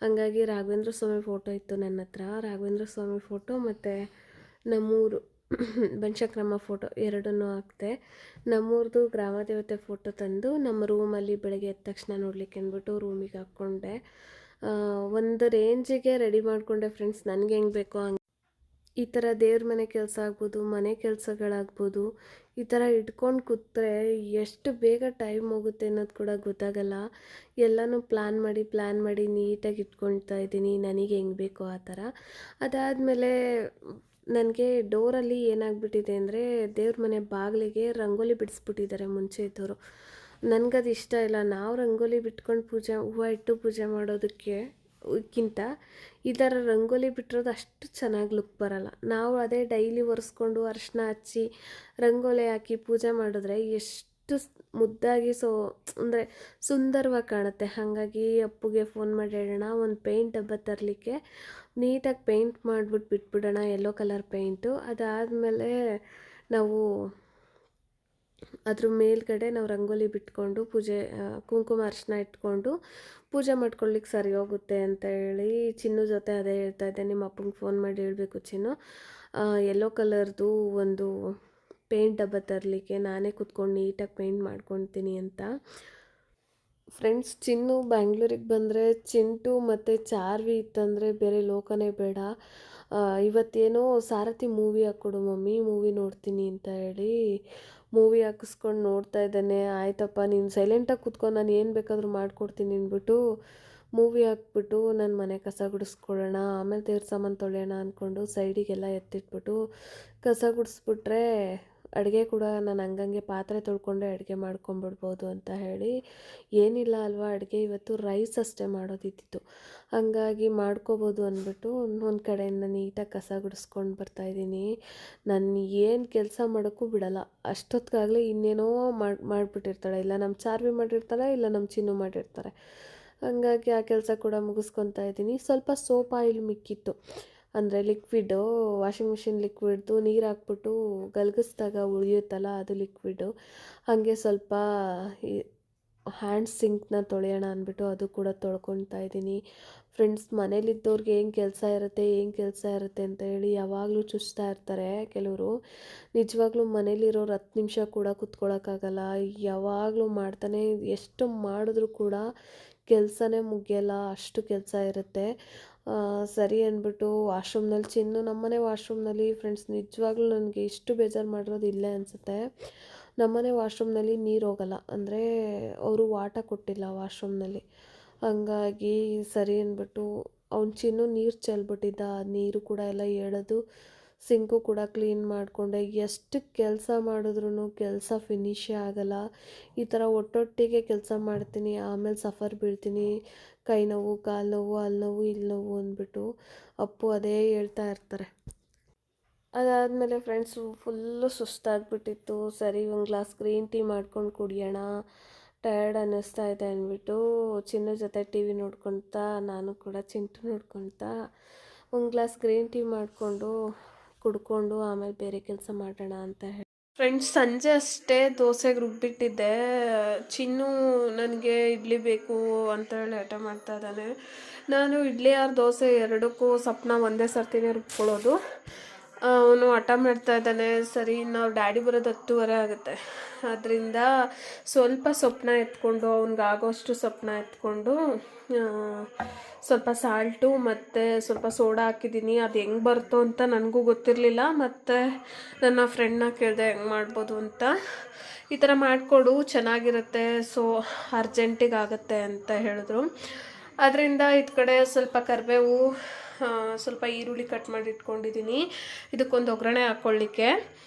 A: ಹಂಗಾಗಿ ರಾಘವೇಂದ್ರ ಸ್ವಾಮಿ ಫೋಟೋ ಇತ್ತು ನನ್ನ ಹತ್ರ. ರಾಘವೇಂದ್ರ ಸ್ವಾಮಿ ಫೋಟೋ ಮತ್ತು ನಮ್ಮೂರು ಬನಶಂಕರಮ್ಮ ಫೋಟೋ ಎರಡನ್ನೂ ಹಾಕ್ತೆ. ನಮ್ಮೂರದು ಗ್ರಾಮದೇವತೆ ಫೋಟೋ ತಂದು ನಮ್ಮ ರೂಮಲ್ಲಿ ಬೆಳಗ್ಗೆ ಎದ್ದ ತಕ್ಷಣ ನೋಡಲಿಕ್ಕೆ ಅಂದ್ಬಿಟ್ಟು ರೂಮಿಗೆ ಹಾಕ್ಕೊಂಡೆ. ಒಂದು ರೇಂಜಿಗೆ ರೆಡಿ ಮಾಡಿಕೊಂಡೆ ಫ್ರೆಂಡ್ಸ್. ನನಗೆ ಹೆಂಗೆ ಬೇಕೋ ಹಂಗೆ ಈ ಥರ ದೇವ್ರ ಮನೆ ಕೆಲಸ ಆಗ್ಬೋದು, ಮನೆ ಕೆಲಸಗಳಾಗ್ಬೋದು, ಈ ಥರ ಇಟ್ಕೊಂಡು ಕೂತ್ರೆ ಎಷ್ಟು ಬೇಗ ಟೈಮ್ ಹೋಗುತ್ತೆ ಅನ್ನೋದು ಕೂಡ ಗೊತ್ತಾಗಲ್ಲ. ಎಲ್ಲನೂ ಪ್ಲ್ಯಾನ್ ಮಾಡಿ ನೀಟಾಗಿ ಇಟ್ಕೊಳ್ತಾ ಇದ್ದೀನಿ, ನನಗೆ ಹೆಂಗೆ ಬೇಕೋ ಆ ಥರ. ಅದಾದಮೇಲೆ ನನಗೆ ಡೋರಲ್ಲಿ ಏನಾಗ್ಬಿಟ್ಟಿದೆ ಅಂದರೆ, ದೇವ್ರ ಮನೆ ಬಾಗಿಲಿಗೆ ರಂಗೋಲಿ ಬಿಡಿಸ್ಬಿಟ್ಟಿದ್ದಾರೆ ಮುಂಚೆ ಇದ್ದವರು. ನನಗದು ಇಷ್ಟ ಇಲ್ಲ. ನಾವು ರಂಗೋಲಿ ಬಿಟ್ಕೊಂಡು ಹೂವು ಇಟ್ಟು ಪೂಜೆ ಮಾಡೋದಕ್ಕಿಂತ ಈ ಥರ ರಂಗೋಲಿ ಬಿಟ್ಟಿರೋದು ಅಷ್ಟು ಚೆನ್ನಾಗಿ ಲುಕ್ ಬರಲ್ಲ. ನಾವು ಅದೇ ಡೈಲಿ ಒರೆಸ್ಕೊಂಡು ಅರಿಶಿನ ಹಚ್ಚಿ ರಂಗೋಲಿ ಹಾಕಿ ಪೂಜೆ ಮಾಡಿದ್ರೆ ಎಷ್ಟು ಮುದ್ದಾಗಿ ಅಂದರೆ ಸುಂದರವಾಗಿ ಕಾಣುತ್ತೆ. ಹಾಗಾಗಿ ಅಪ್ಪುಗೆ ಫೋನ್ ಮಾಡಿ ಹೇಳೋಣ, ಒಂದು ಪೇಂಟ್ ಡಬ್ಬ ತರಲಿಕ್ಕೆ ನೀಟಾಗಿ ಪೇಂಟ್ ಮಾಡಿಬಿಟ್ಟು ಬಿಟ್ಬಿಡೋಣ, ಯೆಲ್ಲೋ ಕಲರ್ ಪೇಂಟು. ಅದಾದಮೇಲೆ ನಾವು ಅದ್ರ ಮೇಲ್ಗಡೆ ನಾವು ರಂಗೋಲಿ ಬಿಟ್ಕೊಂಡು ಕುಂಕುಮ ಅರಿಶಿನ ಇಟ್ಕೊಂಡು ಪೂಜೆ ಮಾಡ್ಕೊಳ್ಳಿಕ್ಕೆ ಸರಿ ಹೋಗುತ್ತೆ ಅಂತ ಹೇಳಿ ಚಿನ್ನು ಜೊತೆ ಅದೇ ಹೇಳ್ತಾ ಇದ್ದೆ. ನಿಮ್ಮ ಅಪ್ಪಂಗೆ ಫೋನ್ ಮಾಡಿ ಹೇಳಬೇಕು ಚಿನ್ನು, ಯೆಲ್ಲೋ ಕಲರ್ದು ಒಂದು ಪೇಂಟ್ ಡಬ್ಬ ತರಲಿಕ್ಕೆ ನಾನೇ ಕೂತ್ಕೊಂಡು ನೀಟಾಗಿ ಪೇಂಟ್ ಮಾಡ್ಕೊತೀನಿ ಅಂತ. ಫ್ರೆಂಡ್ಸ್ ಚಿನ್ನು ಬ್ಯಾಂಗ್ಳೂರಿಗೆ ಬಂದರೆ ಚಿಂಟು ಮತ್ತು ಚಾರ್ವಿ ಇತ್ತಂದರೆ ಬೇರೆ ಲೋಕನೇ ಬೇಡ. ಇವತ್ತೇನೋ ಸಾರಥಿ ಮೂವಿ ಹಾಕ್ಕೊಡು ಮಮ್ಮಿ, ಮೂವಿ ನೋಡ್ತೀನಿ ಅಂತ ಹೇಳಿ ಮೂವಿ ಹಾಕಿಸ್ಕೊಂಡು ನೋಡ್ತಾ ಇದ್ದಾನೆ. ಆಯ್ತಪ್ಪ ನೀನು ಸೈಲೆಂಟಾಗಿ ಕೂತ್ಕೊಂಡು ನಾನು ಏನು ಬೇಕಾದರೂ ಮಾಡಿಕೊಡ್ತೀನಿ ಅಂದ್ಬಿಟ್ಟು ಮೂವಿ ಹಾಕ್ಬಿಟ್ಟು ನನ್ನ ಮನೆ ಕಸ ಗುಡಿಸ್ಕೊಳ್ಳೋಣ, ಆಮೇಲೆ ದೇವ್ರ ಸಾಮಾನು ತೊಳೆಯೋಣ ಅಂದ್ಕೊಂಡು ಸೈಡಿಗೆಲ್ಲ ಎತ್ತಿಟ್ಬಿಟ್ಟು ಕಸ ಗುಡಿಸ್ಬಿಟ್ರೆ ಅಡುಗೆ ಕೂಡ ನಾನು ಹಂಗಂಗೆ ಪಾತ್ರೆ ತೊಳ್ಕೊಂಡೆ ಅಡುಗೆ ಮಾಡ್ಕೊಂಬಿಡ್ಬೋದು ಅಂತ ಹೇಳಿ, ಏನಿಲ್ಲ ಅಲ್ವಾ ಅಡುಗೆ ಇವತ್ತು ರೈಸ್ ಅಷ್ಟೇ ಮಾಡೋದಿದ್ದಿತ್ತು, ಹಂಗಾಗಿ ಮಾಡ್ಕೋಬೋದು ಅಂದ್ಬಿಟ್ಟು ಒಂದು ಕಡೆಯಿಂದ ನೀಟಾಗಿ ಕಸ ಗುಡಿಸ್ಕೊಂಡು ಬರ್ತಾಯಿದ್ದೀನಿ. ನಾನು ಏನು ಕೆಲಸ ಮಾಡೋಕ್ಕೂ ಬಿಡಲ್ಲ, ಅಷ್ಟೊತ್ತಿಗಾಗಲೇ ಇನ್ನೇನೋ ಮಾಡಿಬಿಟ್ಟಿರ್ತಾಳೆ, ಇಲ್ಲ ನಮ್ಮ ಚಾರ್ವಿ ಮಾಡಿರ್ತಾಳೆ, ಇಲ್ಲ ನಮ್ಮ ಚಿನ್ನು ಮಾಡಿರ್ತಾರೆ. ಹಂಗಾಗಿ ಆ ಕೆಲಸ ಕೂಡ ಮುಗಿಸ್ಕೊತಾ ಇದ್ದೀನಿ. ಸ್ವಲ್ಪ ಸೋಪ್ ಆಯಿಲ್ ಮಿಕ್ಕಿತ್ತು, ಅಂದರೆ ಲಿಕ್ವಿಡ್ಡು, ವಾಷಿಂಗ್ ಮಿಷಿನ್ ಲಿಕ್ವಿಡ್ದು ನೀರು ಹಾಕ್ಬಿಟ್ಟು ಗಲ್ಗಿಸ್ದಾಗ ಉಳಿಯುತ್ತಲ್ಲ ಅದು ಲಿಕ್ವಿಡ್ಡು, ಹಾಗೆ ಸ್ವಲ್ಪ ಈ ಹ್ಯಾಂಡ್ ಸಿಂಕ್ನ ತೊಳೆಯೋಣ ಅಂದ್ಬಿಟ್ಟು ಅದು ಕೂಡ ತೊಳ್ಕೊತಾ ಇದ್ದೀನಿ. ಫ್ರೆಂಡ್ಸ್, ಮನೇಲಿದ್ದವ್ರಿಗೆ ಏನು ಕೆಲಸ ಇರುತ್ತೆ ಅಂತ ಹೇಳಿ ಯಾವಾಗಲೂ ಚುಚ್ತಾ ಇರ್ತಾರೆ ಕೆಲವರು. ನಿಜವಾಗ್ಲೂ ಮನೇಲಿರೋರು 10 ನಿಮಿಷ ಕೂಡ ಕುತ್ಕೊಳ್ಳೋಕ್ಕಾಗಲ್ಲ, ಯಾವಾಗಲೂ ಮಾಡ್ತಾನೆ, ಎಷ್ಟು ಮಾಡಿದ್ರೂ ಕೂಡ ಕೆಲಸನೇ ಮುಗಿಯಲ್ಲ, ಅಷ್ಟು ಕೆಲಸ ಇರುತ್ತೆ. ಸರಿ ಅಂದ್ಬಿಟ್ಟು ವಾಶ್ರೂಮ್ನಲ್ಲಿ ಚಿನ್ನು ನಮ್ಮನೆ ವಾಶ್ರೂಮ್ನಲ್ಲಿ ಫ್ರೆಂಡ್ಸ್ ನಿಜವಾಗ್ಲೂ ನನಗೆ ಇಷ್ಟು ಬೇಜಾರು ಮಾಡಿರೋದು ಇಲ್ಲೇ ಅನಿಸುತ್ತೆ. ನಮ್ಮನೆ ವಾಶ್ರೂಮ್ನಲ್ಲಿ ನೀರು ಹೋಗಲ್ಲ, ಅಂದರೆ ಅವರು ವಾಟ ಕೊಟ್ಟಿಲ್ಲ ವಾಶ್ರೂಮ್ನಲ್ಲಿ, ಹಂಗಾಗಿ ಸರಿ ಅಂದ್ಬಿಟ್ಟು ಅವ್ನು ಚಿನ್ನು ನೀರು ಚೆಲ್ಬಿಟ್ಟಿದ್ದ, ನೀರು ಕೂಡ ಎಲ್ಲ ಎಳೆದು ಸಿಂಕು ಕೂಡ ಕ್ಲೀನ್ ಮಾಡಿಕೊಂಡೆ. ಎಷ್ಟು ಕೆಲಸ ಮಾಡಿದ್ರೂ ಕೆಲಸ ಫಿನಿಶೇ ಆಗಲ್ಲ. ಈ ಥರ ಒಟ್ಟೊಟ್ಟಿಗೆ ಕೆಲಸ ಮಾಡ್ತೀನಿ, ಆಮೇಲೆ ಸಫರ್ ಬೀಳ್ತೀನಿ, ಕೈ ನೋವು, ಕಾಲು ನೋವು, ಅಲ್ಲಿ ನೋವು, ಇಲ್ಲಿ ನೋವು ಅಂದ್ಬಿಟ್ಟು ಅಪ್ಪು ಅದೇ ಹೇಳ್ತಾ ಇರ್ತಾರೆ. ಅದಾದಮೇಲೆ ಫ್ರೆಂಡ್ಸು ಫುಲ್ಲು ಸುಸ್ತಾಗ್ಬಿಟ್ಟಿತ್ತು. ಸರಿ ಒಂದು ಗ್ಲಾಸ್ ಗ್ರೀನ್ ಟೀ ಮಾಡ್ಕೊಂಡು ಕುಡಿಯೋಣ, ಟಯರ್ಡ್ ಅನ್ನಿಸ್ತಾ ಇದೆ ಅಂದ್ಬಿಟ್ಟು ಚಿನ್ನ ಜೊತೆ ಟಿ ವಿ ನೋಡ್ಕೊತಾ, ನಾನು ಕೂಡ ಚಿಂಟು ನೋಡ್ಕೊತಾ ಒಂದು ಗ್ಲಾಸ್ ಗ್ರೀನ್ ಟೀ ಮಾಡಿಕೊಂಡು ಕುಡ್ಕೊಂಡು ಆಮೇಲೆ ಬೇರೆ ಕೆಲಸ ಮಾಡೋಣ ಅಂತ ಹೇಳಿ ಫ್ರೆಂಡ್ಸ್, ಸಂಜೆ ಅಷ್ಟೇ ದೋಸೆಗೆ ರುಬ್ಬಿಟ್ಟಿದ್ದೆ. ಚಿನ್ನು ನನಗೆ ಇಡ್ಲಿ ಬೇಕು ಅಂತ ಹೇಳಿ ಹಠ ಮಾಡ್ತಾ ಇದ್ದಾನೆ. ನಾನು ಇಡ್ಲಿ ಆರ್ ದೋಸೆ ಎರಡಕ್ಕೂ ಸಪ್ಪನ ಒಂದೇ ಸರ್ತಿನೇ ರುಬ್ಕೊಳ್ಳೋದು. ಅವನು ಹಠ ಮಾಡ್ತಾ ಇದ್ದಾನೆ. ಸರಿ, ನಾವು ಡ್ಯಾಡಿ ಬರೋದು 10:30 ಆಗುತ್ತೆ, ಅದರಿಂದ ಸ್ವಲ್ಪ ಸೊಪ್ಪನ್ನ ಎತ್ಕೊಂಡು ಅವ್ನಿಗೆ ಆಗೋಷ್ಟು ಸೊಪ್ಪನ್ನ ಎತ್ಕೊಂಡು ಸ್ವಲ್ಪ ಸಾಲ್ಟು ಮತ್ತು ಸ್ವಲ್ಪ ಸೋಡಾ ಹಾಕಿದ್ದೀನಿ. ಅದು ಹೆಂಗೆ ಬರುತ್ತೋ ಅಂತ ನನಗೂ ಗೊತ್ತಿರಲಿಲ್ಲ, ಮತ್ತು ನನ್ನ ಫ್ರೆಂಡ್ನ ಕೇಳಿದೆ ಹೆಂಗೆ ಮಾಡ್ಬೋದು ಅಂತ. ಈ ಥರ ಮಾಡಿಕೊಡು ಚೆನ್ನಾಗಿರುತ್ತೆ, ಸೊ ಅರ್ಜೆಂಟಿಗೆ ಆಗುತ್ತೆ ಅಂತ ಹೇಳಿದ್ರು. ಅದರಿಂದ ಇದು ಕಡೆ ಸ್ವಲ್ಪ ಕರಿಬೇವು, ಸ್ವಲ್ಪ ಈರುಳ್ಳಿ ಕಟ್ ಮಾಡಿ ಇಟ್ಕೊಂಡಿದ್ದೀನಿ, ಇದಕ್ಕೊಂದು ಒಗ್ಗರಣೆ ಹಾಕ್ಕೊಳ್ಳಿಕ್ಕೆ.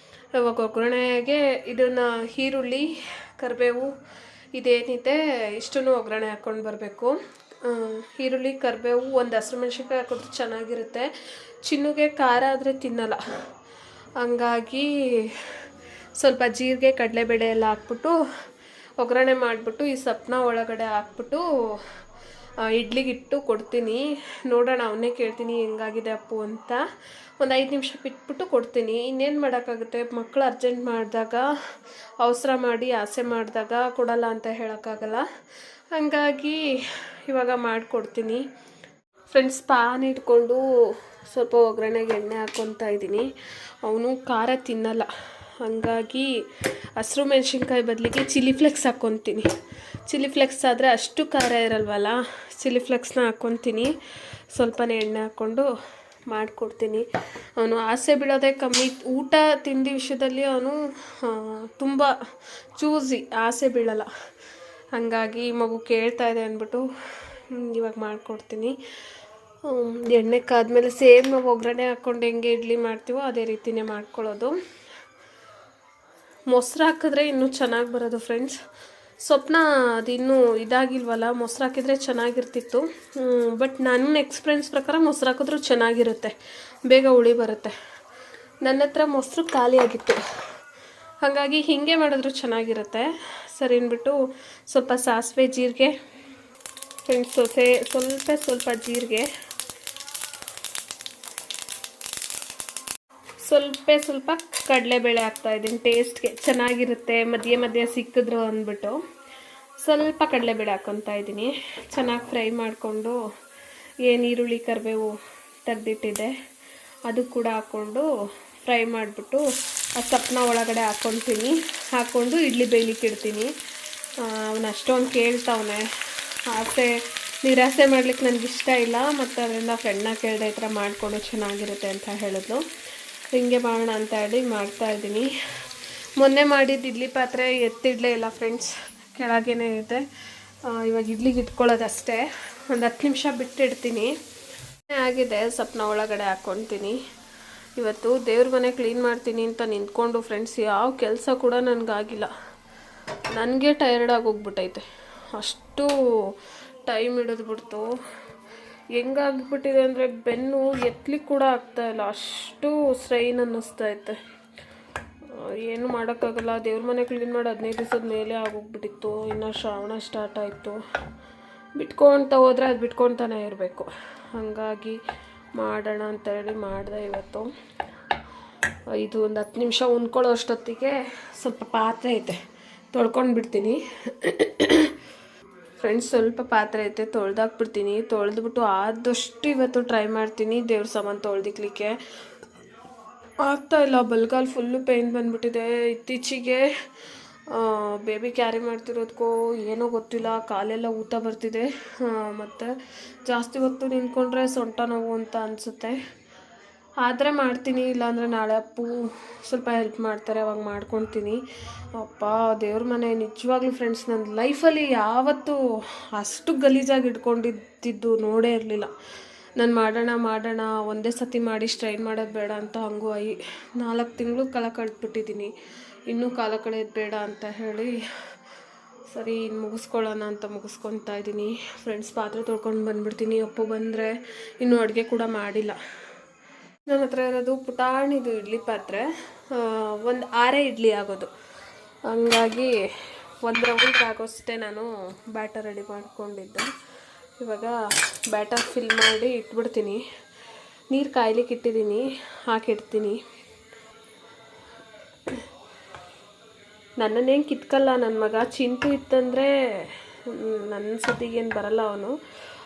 A: ಇವಾಗ ಒಗ್ಗರಣೆಗೆ ಇದನ್ನು ಈರುಳ್ಳಿ, ಕರಿಬೇವು ಇದೇನಿದೆ ಇಷ್ಟನ್ನು ಒಗ್ಗರಣೆ ಹಾಕ್ಕೊಂಡು ಬರಬೇಕು. ಈರುಳ್ಳಿ, ಕರಿಬೇವು, ಒಂದು ಹಸಿರು ಮೆಣಸಿನ್ಕಾಯಿ ಹಾಕಿದ್ರೆ ಚೆನ್ನಾಗಿರುತ್ತೆ. ಚಿನ್ನುಗೆ ಖಾರ ಆದರೆ ತಿನ್ನಲ್ಲ, ಹಂಗಾಗಿ ಸ್ವಲ್ಪ ಜೀರಿಗೆ, ಕಡಲೆಬೇಳೆ ಎಲ್ಲ ಹಾಕ್ಬಿಟ್ಟು ಒಗ್ಗರಣೆ ಮಾಡಿಬಿಟ್ಟು ಈ ಸೊಪ್ಪನ್ನ ಒಳಗಡೆ ಹಾಕ್ಬಿಟ್ಟು ಇಡ್ಲಿಗಿಟ್ಟು ಕೊಡ್ತೀನಿ. ನೋಡೋಣ, ಅವನ್ನೇ ಕೇಳ್ತೀನಿ ಹೆಂಗಾಗಿದೆ ಅಪ್ಪು ಅಂತ. ಒಂದು 5 ನಿಮಿಷ ಬಿಟ್ಬಿಟ್ಟು ಕೊಡ್ತೀನಿ. ಇನ್ನೇನು ಮಾಡೋಕ್ಕಾಗುತ್ತೆ, ಮಕ್ಕಳು ಅರ್ಜೆಂಟ್ ಮಾಡಿದಾಗ, ಅವಸರ ಮಾಡಿ ಆಸೆ ಮಾಡಿದಾಗ ಕೊಡಲ್ಲ ಅಂತ ಹೇಳೋಕ್ಕಾಗಲ್ಲ, ಹಾಗಾಗಿ ಇವಾಗ ಮಾಡಿಕೊಡ್ತೀನಿ. ಫ್ರೆಂಡ್ಸ್, ಪಾನ್ ಇಟ್ಕೊಂಡು ಸ್ವಲ್ಪ ಒಗ್ಗರಣೆಗೆ ಎಣ್ಣೆ ಹಾಕ್ಕೊತಾ ಇದ್ದೀನಿ. ಅವನು ಖಾರ ತಿನ್ನಲ್ಲ, ಹಾಗಾಗಿ ಹಸಿರು ಮೆಣಸಿನ್ಕಾಯಿ ಬದಲಿಗೆ ಚಿಲ್ಲಿ ಫ್ಲೆಕ್ಸ್ ಹಾಕ್ಕೊತೀನಿ. ಚಿಲ್ಲಿ ಫ್ಲೆಕ್ಸ್ ಆದರೆ ಅಷ್ಟು ಖಾರ ಇರಲ್ವಲ್ಲ, ಚಿಲ್ಲಿ ಫ್ಲೆಕ್ಸ್ನ ಹಾಕ್ಕೊತೀನಿ. ಸ್ವಲ್ಪನೇ ಎಣ್ಣೆ ಹಾಕ್ಕೊಂಡು ಮಾಡಿಕೊಡ್ತೀನಿ. ಅವನು ಆಸೆ ಬೀಳೋದೇ ಕಮ್ಮಿ. ಊಟ ತಿಂಡಿ ವಿಷಯದಲ್ಲಿ ಅವನು ತುಂಬ ಚೂಸಿ, ಆಸೆ ಬೀಳಲ್ಲ, ಹಾಗಾಗಿ ಮಗು ಕೇಳ್ತಾ ಇದೆ ಅಂದ್ಬಿಟ್ಟು ಇವಾಗ ಮಾಡಿಕೊಡ್ತೀನಿ. ಎಣ್ಣೆ ಕಾದ್ಮೇಲೆ ಸೇಮ್ ನಾವು ಒಗ್ಗರಣೆ ಹಾಕ್ಕೊಂಡು ಹೆಂಗೆ ಇಡ್ಲಿ ಮಾಡ್ತೀವೋ ಅದೇ ರೀತಿಯೇ ಮಾಡ್ಕೊಳ್ಳೋದು. ಮೊಸರು ಹಾಕಿದ್ರೆ ಇನ್ನೂ ಚೆನ್ನಾಗಿ ಬರೋದು ಫ್ರೆಂಡ್ಸ್. ಸೊಪ್ಪನ್ನ ಅದು ಇನ್ನೂ ಇದಾಗಿಲ್ವಲ್ಲ, ಮೊಸರು ಹಾಕಿದರೆ ಚೆನ್ನಾಗಿರ್ತಿತ್ತು. ಬಟ್ ನನ್ನ ಎಕ್ಸ್ಪೀರಿಯನ್ಸ್ ಪ್ರಕಾರ ಮೊಸರು ಹಾಕಿದ್ರೂ ಚೆನ್ನಾಗಿರುತ್ತೆ, ಬೇಗ ಹುಳಿ ಬರುತ್ತೆ. ನನ್ನ ಹತ್ರ ಮೊಸರು ಖಾಲಿಯಾಗಿತ್ತು, ಹಾಗಾಗಿ ಹೀಗೆ ಮಾಡಿದ್ರೂ ಚೆನ್ನಾಗಿರುತ್ತೆ. ಸರಿ ಅಂದ್ಬಿಟ್ಟು ಸ್ವಲ್ಪ ಸಾಸಿವೆ, ಜೀರಿಗೆ ಫ್ರೆಂಡ್ಸ್, ಸ್ವಲ್ಪ ಜೀರಿಗೆ, ಸ್ವಲ್ಪ ಕಡಲೆಬೇಳೆ ಹಾಕ್ತಾಯಿದ್ದೀನಿ, ಟೇಸ್ಟ್ಗೆ ಚೆನ್ನಾಗಿರುತ್ತೆ, ಮಧ್ಯೆ ಮಧ್ಯೆ ಸಿಕ್ಕಿದ್ರು ಅಂದ್ಬಿಟ್ಟು ಸ್ವಲ್ಪ ಕಡಲೆಬೇಳೆ ಹಾಕ್ಕೊತಾ ಇದ್ದೀನಿ. ಚೆನ್ನಾಗಿ ಫ್ರೈ ಮಾಡಿಕೊಂಡು ಏನು ಈರುಳ್ಳಿ, ಕರಿಬೇವು ತೆಗೆದಿಟ್ಟಿದೆ ಅದು ಕೂಡ ಹಾಕ್ಕೊಂಡು ಫ್ರೈ ಮಾಡಿಬಿಟ್ಟು ಆ ಸೊಪ್ಪನ್ನ ಒಳಗಡೆ ಹಾಕ್ಕೊತೀನಿ. ಹಾಕ್ಕೊಂಡು ಇಡ್ಲಿ ಬೇಯಲಿಕ್ಕೆ ಇಡ್ತೀನಿ. ಅವನು ಅಷ್ಟೊಂದು ಕೇಳ್ತಾವನೆ. ಆಸೆ ನಿರಾಸೆ ಮಾಡ್ಲಿಕ್ಕೆ ನನಗೆ ಇಷ್ಟ ಇಲ್ಲ, ಮತ್ತು ಅದರಿಂದ ಫ್ರೆಂಡ್ನ ಕೇಳಿದೆ ಈ ಥರ ಮಾಡಿಕೊಡು ಚೆನ್ನಾಗಿರುತ್ತೆ ಅಂತ ಹೇಳಿದ್ಲು. ಹಿಂಗೆ ಮಾಡೋಣ ಅಂತ ಹೇಳಿ ಮಾಡ್ತಾಯಿದ್ದೀನಿ. ಮೊನ್ನೆ ಮಾಡಿದ್ದು ಇಡ್ಲಿ ಪಾತ್ರೆ ಎತ್ತಿಡಲೇ ಇಲ್ಲ ಫ್ರೆಂಡ್ಸ್, ಕೆಳಗೇನೆ ಇದೆ. ಇವಾಗ ಇಡ್ಲಿಗೆ ಇಟ್ಕೊಳ್ಳೋದಷ್ಟೇ, ಒಂದು 10 ನಿಮಿಷ ಬಿಟ್ಟಿಡ್ತೀನಿ. ಆಗಿದೆ, ಸ್ವಪ್ನ ಒಳಗಡೆ ಹಾಕ್ಕೊತೀನಿ. ಇವತ್ತು ದೇವ್ರ ಮನೆ ಕ್ಲೀನ್ ಮಾಡ್ತೀನಿ ಅಂತ ನಿಂತ್ಕೊಂಡು ಫ್ರೆಂಡ್ಸ್ ಯಾವ ಕೆಲಸ ಕೂಡ ನನಗಾಗಿಲ್ಲ. ನನಗೆ ಟಯರ್ಡ್ ಆಗೋಗ್ಬಿಟ್ಟೈತೆ, ಅಷ್ಟು ಟೈಮ್ ಹಿಡಿದ್ಬಿಡ್ತು. ಹೆಂಗಾಗ್ಬಿಟ್ಟಿದೆ ಅಂದರೆ ಬೆನ್ನು ಎತ್ತಲಿಕ್ಕೆ ಕೂಡ ಆಗ್ತಾಯಿಲ್ಲ, ಅಷ್ಟು ಸ್ಟ್ರೈನ್ ಅನ್ನಿಸ್ತೈತೆ. ಏನು ಮಾಡೋಕ್ಕಾಗಲ್ಲ. ದೇವ್ರ ಮನೆ ಕ್ಲೀನ್ ಮಾಡಿ 15 ದಿವಸದ ಮೇಲೆ ಆಗೋಗ್ಬಿಟ್ಟಿತ್ತು. ಇನ್ನು ಶ್ರಾವಣ ಸ್ಟಾರ್ಟ್ ಆಯಿತು. ಬಿಟ್ಕೊಳ್ತಾ ಹೋದರೆ ಅದು ಬಿಟ್ಕೊತಾನೆ ಇರಬೇಕು. ಹಾಗಾಗಿ ಮಾಡೋಣ ಅಂತೇಳಿ ಮಾಡಿದೆ ಇವತ್ತು. ಇದು ಒಂದು 10 ನಿಮಿಷ ಉಣ್ಕೊಳ್ಳೋ ಅಷ್ಟೊತ್ತಿಗೆ ಸ್ವಲ್ಪ ಪಾತ್ರೆ ಐತೆ, ತೊಳ್ಕೊಂಡು ಬಿಡ್ತೀನಿ ಫ್ರೆಂಡ್ಸ್. ಸ್ವಲ್ಪ ಪಾತ್ರೆ ಐತೆ, ತೊಳ್ದಾಕ್ಬಿಡ್ತೀನಿ. ತೊಳೆದ್ಬಿಟ್ಟು ಆದಷ್ಟು ಇವತ್ತು ಟ್ರೈ ಮಾಡ್ತೀನಿ ದೇವ್ರ ಸಾಮಾನು ತೊಳ್ದಿಕ್ಲಿಕ್ಕೆ. ಆಗ್ತಾಯಿಲ್ಲ, ಬಲ್ಗಾಲ್ ಫುಲ್ಲು ಪೇಯ್ನ್ ಬಂದುಬಿಟ್ಟಿದೆ. ಇತ್ತೀಚೆಗೆ ಬೇಬಿ ಕ್ಯಾರಿ ಮಾಡ್ತಿರೋದಕ್ಕೋ ಏನೋ ಗೊತ್ತಿಲ್ಲ, ಕಾಲೆಲ್ಲ ಊತ ಬರ್ತಿದೆ. ಮತ್ತು ಜಾಸ್ತಿ ಹೊತ್ತು ನಿಂತ್ಕೊಂಡ್ರೆ ಸೊಂಟ ನೋವು ಅಂತ ಅನಿಸುತ್ತೆ. ಆದರೆ ಮಾಡ್ತೀನಿ, ಇಲ್ಲಾಂದರೆ ನಾಳೆ ಅಪ್ಪು ಸ್ವಲ್ಪ ಹೆಲ್ಪ್ ಮಾಡ್ತಾರೆ, ಅವಾಗ ಮಾಡ್ಕೊತೀನಿ. ಅಪ್ಪ ದೇವ್ರ ಮನೆ ನಿಜವಾಗ್ಲೂ ಫ್ರೆಂಡ್ಸ್, ನನ್ನ ಲೈಫಲ್ಲಿ ಯಾವತ್ತೂ ಅಷ್ಟು ಗಲೀಜಾಗಿ ಇಟ್ಕೊಂಡಿದ್ದು ನೋಡೇ ಇರಲಿಲ್ಲ. ನಾನು ಮಾಡೋಣ ಒಂದೇ ಸತಿ ಮಾಡಿ ಸ್ಟ್ರೈನ್ ಮಾಡೋದು ಬೇಡ ಅಂತ ಹಂಗೂ 4 ತಿಂಗಳು ಕಾಲ ಕಳೆದ್ಬಿಟ್ಟಿದ್ದೀನಿ. ಇನ್ನೂ ಕಾಲ ಕಳೆಯೋದು ಬೇಡ ಅಂತ ಹೇಳಿ ಸರಿ ಇನ್ನು ಮುಗಿಸ್ಕೊಳ್ಳೋಣ ಅಂತ ಮುಗಿಸ್ಕೊತಾ ಇದ್ದೀನಿ ಫ್ರೆಂಡ್ಸ್. ಪಾತ್ರೆ ತೊಳ್ಕೊಂಡು ಬಂದುಬಿಡ್ತೀನಿ. ಅಪ್ಪು ಬಂದರೆ ಇನ್ನೂ ಅಡುಗೆ ಕೂಡ ಮಾಡಿಲ್ಲ. ನನ್ನ ಹತ್ರ ಇರೋದು ಪುಟಾಣಿದು ಇಡ್ಲಿ ಪಾತ್ರೆ, ಒಂದು 6 ಇಡ್ಲಿ ಆಗೋದು. ಹಂಗಾಗಿ 1 ರೌಂಡ್ ಆಗೋಷ್ಟೇ ನಾನು ಬ್ಯಾಟರ್ ರೆಡಿ ಮಾಡ್ಕೊಂಡಿದ್ದೆ. ಇವಾಗ ಬ್ಯಾಟರ್ ಫಿಲ್ ಮಾಡಿ ಇಟ್ಬಿಡ್ತೀನಿ. ನೀರು ಕಾಯ್ಲಿಕ್ಕೆ ಇಟ್ಟಿದ್ದೀನಿ, ಹಾಕಿಡ್ತೀನಿ. ನನ್ನನ್ನೇನು ಕಿತ್ಕಲ್ಲ ನನ್ನ ಮಗ. ಚಿಂಟು ಇತ್ತಂದರೆ ನನ್ನ ಸತಿಗೇನು ಬರಲ್ಲ ಅವನು,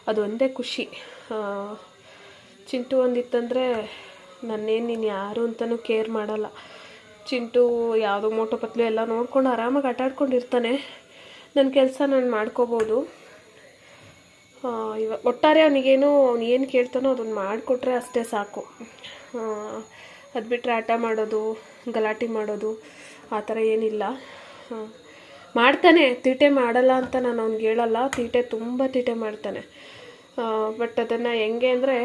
A: ಅದು ಒಂದೇ ಖುಷಿ. ಚಿಂಟು ಒಂದಿತ್ತಂದರೆ ನನ್ನೇನು ನೀನು ಯಾರು ಅಂತಲೂ ಕೇರ್ ಮಾಡಲ್ಲ. ಚಿಂಟು ಯಾವುದೋ ಮೋಟು ಪತ್ಲು ಎಲ್ಲ ನೋಡ್ಕೊಂಡು ಆರಾಮಾಗಿ ಆಟ ಆಡ್ಕೊಂಡಿರ್ತಾನೆ. ನನ್ನ ಕೆಲಸ ನಾನು ಮಾಡ್ಕೋಬೋದು. ಇವಾಗ ಒಟ್ಟಾರೆ ಅವನಿಗೇನು ಅವ್ನು ಏನು ಕೇಳ್ತಾನೋ ಅದನ್ನು ಮಾಡಿಕೊಟ್ರೆ ಅಷ್ಟೇ ಸಾಕು. ಅದು ಬಿಟ್ಟರೆ ಆಟ ಮಾಡೋದು, ಗಲಾಟೆ ಮಾಡೋದು ಆ ಥರ ಏನಿಲ್ಲ. ಮಾಡ್ತಾನೆ, ತೀಟೆ ಮಾಡಲ್ಲ ಅಂತ ನಾನು ಅವ್ನಿಗೆ ಹೇಳಲ್ಲ. ತೀಟೆ ತುಂಬ ತೀಟೆ ಮಾಡ್ತಾನೆ. ಬಟ್ ಅದನ್ನು ಹೆಂಗೆ ಅಂದರೆ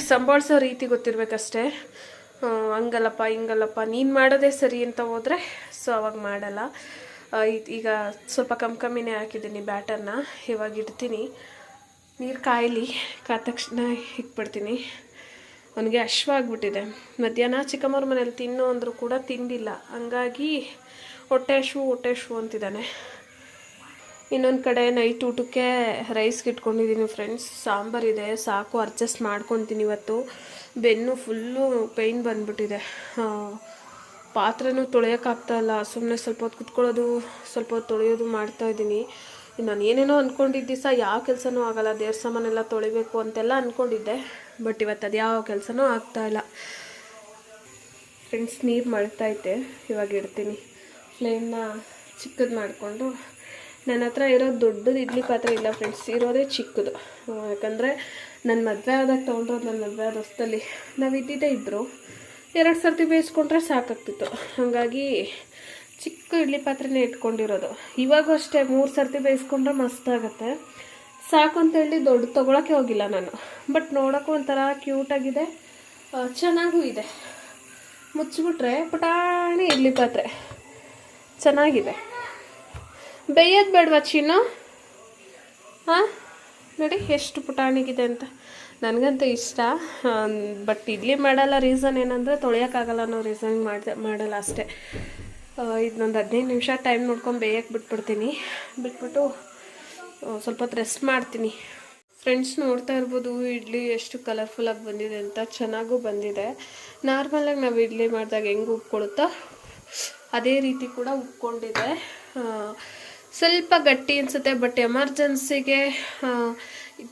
A: ಸಂಭಾಳಿಸೋ ರೀತಿ ಗೊತ್ತಿರಬೇಕಷ್ಟೇ. ಹಂಗಲ್ಲಪ್ಪ ಹಿಂಗಲ್ಲಪ್ಪ ನೀನು ಮಾಡೋದೇ ಸರಿ ಅಂತ ಹೋದರೆ ಸೊ ಅವಾಗ ಮಾಡಲ್ಲ. ಈಗ ಸ್ವಲ್ಪ ಕಮ್ಮಿನೇ ಹಾಕಿದ್ದೀನಿ ಬ್ಯಾಟರ್ನ. ಇವಾಗ ಇಡ್ತೀನಿ, ನೀರು ಕಾಯಲಿ, ಕಾದ ತಕ್ಷಣ ಇಟ್ಬಿಡ್ತೀನಿ. ಅವನಿಗೆ ಹಶ್ವಾಗ್ಬಿಟ್ಟಿದೆ. ಮಧ್ಯಾಹ್ನ ಚಿಕ್ಕಮ್ಮವ್ರ ಮನೇಲಿ ತಿನ್ನು ಅಂದರೂ ಕೂಡ ತಿಂದಿಲ್ಲ. ಹಂಗಾಗಿ ಹೊಟ್ಟೆ ಹಶ್ವು ಅಂತಿದ್ದಾನೆ. ಇನ್ನೊಂದು ಕಡೆ ನೈಟ್ ಊಟಕ್ಕೆ ರೈಸ್ಗೆ ಇಟ್ಕೊಂಡಿದ್ದೀನಿ ಫ್ರೆಂಡ್ಸ್. ಸಾಂಬಾರಿದೆ, ಸಾಕು ಅಡ್ಜಸ್ಟ್ ಮಾಡ್ಕೊತೀನಿ. ಇವತ್ತು ಬೆನ್ನು ಫುಲ್ಲು ಪೇಯ್ನ್ ಬಂದುಬಿಟ್ಟಿದೆ. ಪಾತ್ರೆನೂ ತೊಳೆಯೋಕ್ಕಾಗ್ತಾಯಿಲ್ಲ. ಸುಮ್ಮನೆ ಸ್ವಲ್ಪ ಹೊತ್ತು ಕುತ್ಕೊಳ್ಳೋದು, ಸ್ವಲ್ಪ ಹೊತ್ತು ತೊಳೆಯೋದು ಮಾಡ್ತಾಯಿದ್ದೀನಿ. ನಾನು ಏನೇನೋ ಅಂದ್ಕೊಂಡಿದ್ದ ದಿವಸ ಯಾವ ಕೆಲಸನೂ ಆಗೋಲ್ಲ. ದೇವ್ರ ಸಾಮಾನೆಲ್ಲ ತೊಳಿಬೇಕು ಅಂತೆಲ್ಲ ಅಂದ್ಕೊಂಡಿದ್ದೆ. ಬಟ್ ಇವತ್ತು ಅದು ಯಾವ ಕೆಲಸನೂ ಆಗ್ತಾಯಿಲ್ಲ ಫ್ರೆಂಡ್ಸ್. ನೀರು ಮಳ್ತೈತೆ, ಇವಾಗ ಇಡ್ತೀನಿ. ಫ್ಲೇಮ್ನ ಚಿಕ್ಕದು ಮಾಡಿಕೊಂಡು, ನನ್ನ ಹತ್ರ ಇರೋದು ದೊಡ್ಡದು ಇಡ್ಲಿ ಪಾತ್ರೆ ಇಲ್ಲ ಫ್ರೆಂಡ್ಸ್, ಇರೋದೇ ಚಿಕ್ಕದು. ಯಾಕಂದರೆ ನನ್ನ ಮದುವೆ ಆದಾಗ ತೊಗೊಂಡ್ರೋದು. ನನ್ನ ಮದುವೆ ಆದ ಹೊಸದಲ್ಲಿ ನಾವು ಇದ್ದಿದ್ದೇ ಇಬ್ಬರು. 2 ಸರ್ತಿ ಬೇಯಿಸ್ಕೊಂಡ್ರೆ ಸಾಕಾಗ್ತಿತ್ತು. ಹಾಗಾಗಿ ಚಿಕ್ಕ ಇಡ್ಲಿ ಪಾತ್ರೆನೇ ಇಟ್ಕೊಂಡಿರೋದು. ಇವಾಗೂ ಅಷ್ಟೇ 3 ಸರ್ತಿ ಬೇಯಿಸ್ಕೊಂಡ್ರೆ ಮಸ್ತಾಗುತ್ತೆ. ಸಾಕು ಅಂತೇಳಿ ದೊಡ್ಡ ತೊಗೊಳಕ್ಕೆ ಹೋಗಿಲ್ಲ ನಾನು. ಬಟ್ ನೋಡೋಕ್ಕೂ ಒಂಥರ ಕ್ಯೂಟಾಗಿದೆ, ಚೆನ್ನಾಗೂ ಇದೆ. ಮುಚ್ಚಿಬಿಟ್ರೆ ಪುಟಾಣಿ ಇಡ್ಲಿ ಪಾತ್ರೆ ಚೆನ್ನಾಗಿದೆ. ಬೇಯೋದು ಬೇಡವಾ ಚಿನ್ನು? ಹಾಂ ನೋಡಿ ಎಷ್ಟು ಪುಟಾಣಿಗಿದೆ ಅಂತ. ನನಗಂತೂ ಇಷ್ಟ. ಬಟ್ ಇಡ್ಲಿ ಮಾಡಲ್ಲ. ರೀಸನ್ ಏನಂದರೆ ತೊಳೆಯೋಕ್ಕಾಗಲ್ಲ ಅನ್ನೋ ರೀಸನ್ ಮಾಡಲ್ಲ ಅಷ್ಟೇ. ಇದನ್ನೊಂದು 15 ನಿಮಿಷ ಟೈಮ್ ನೋಡ್ಕೊಂಡು ಬೇಯಕ್ಕೆ ಬಿಟ್ಬಿಡ್ತೀನಿ. ಬಿಟ್ಬಿಟ್ಟು ಸ್ವಲ್ಪ ಹೊತ್ತು ರೆಸ್ಟ್ ಮಾಡ್ತೀನಿ. ಫ್ರೆಂಡ್ಸ್ ನೋಡ್ತಾ ಇರ್ಬೋದು ಇಡ್ಲಿ ಎಷ್ಟು ಕಲರ್ಫುಲ್ಲಾಗಿ ಬಂದಿದೆ ಅಂತ. ಚೆನ್ನಾಗೂ ಬಂದಿದೆ. ನಾರ್ಮಲಾಗಿ ನಾವು ಇಡ್ಲಿ ಮಾಡಿದಾಗ ಹೆಂಗೆ ಉಪ್ಕೊಳ್ಳುತ್ತೋ ಅದೇ ರೀತಿ ಕೂಡ ಉಪ್ಕೊಂಡಿದೆ. ಸ್ವಲ್ಪ ಗಟ್ಟಿ ಅನಿಸುತ್ತೆ. ಬಟ್ ಎಮರ್ಜೆನ್ಸಿಗೆ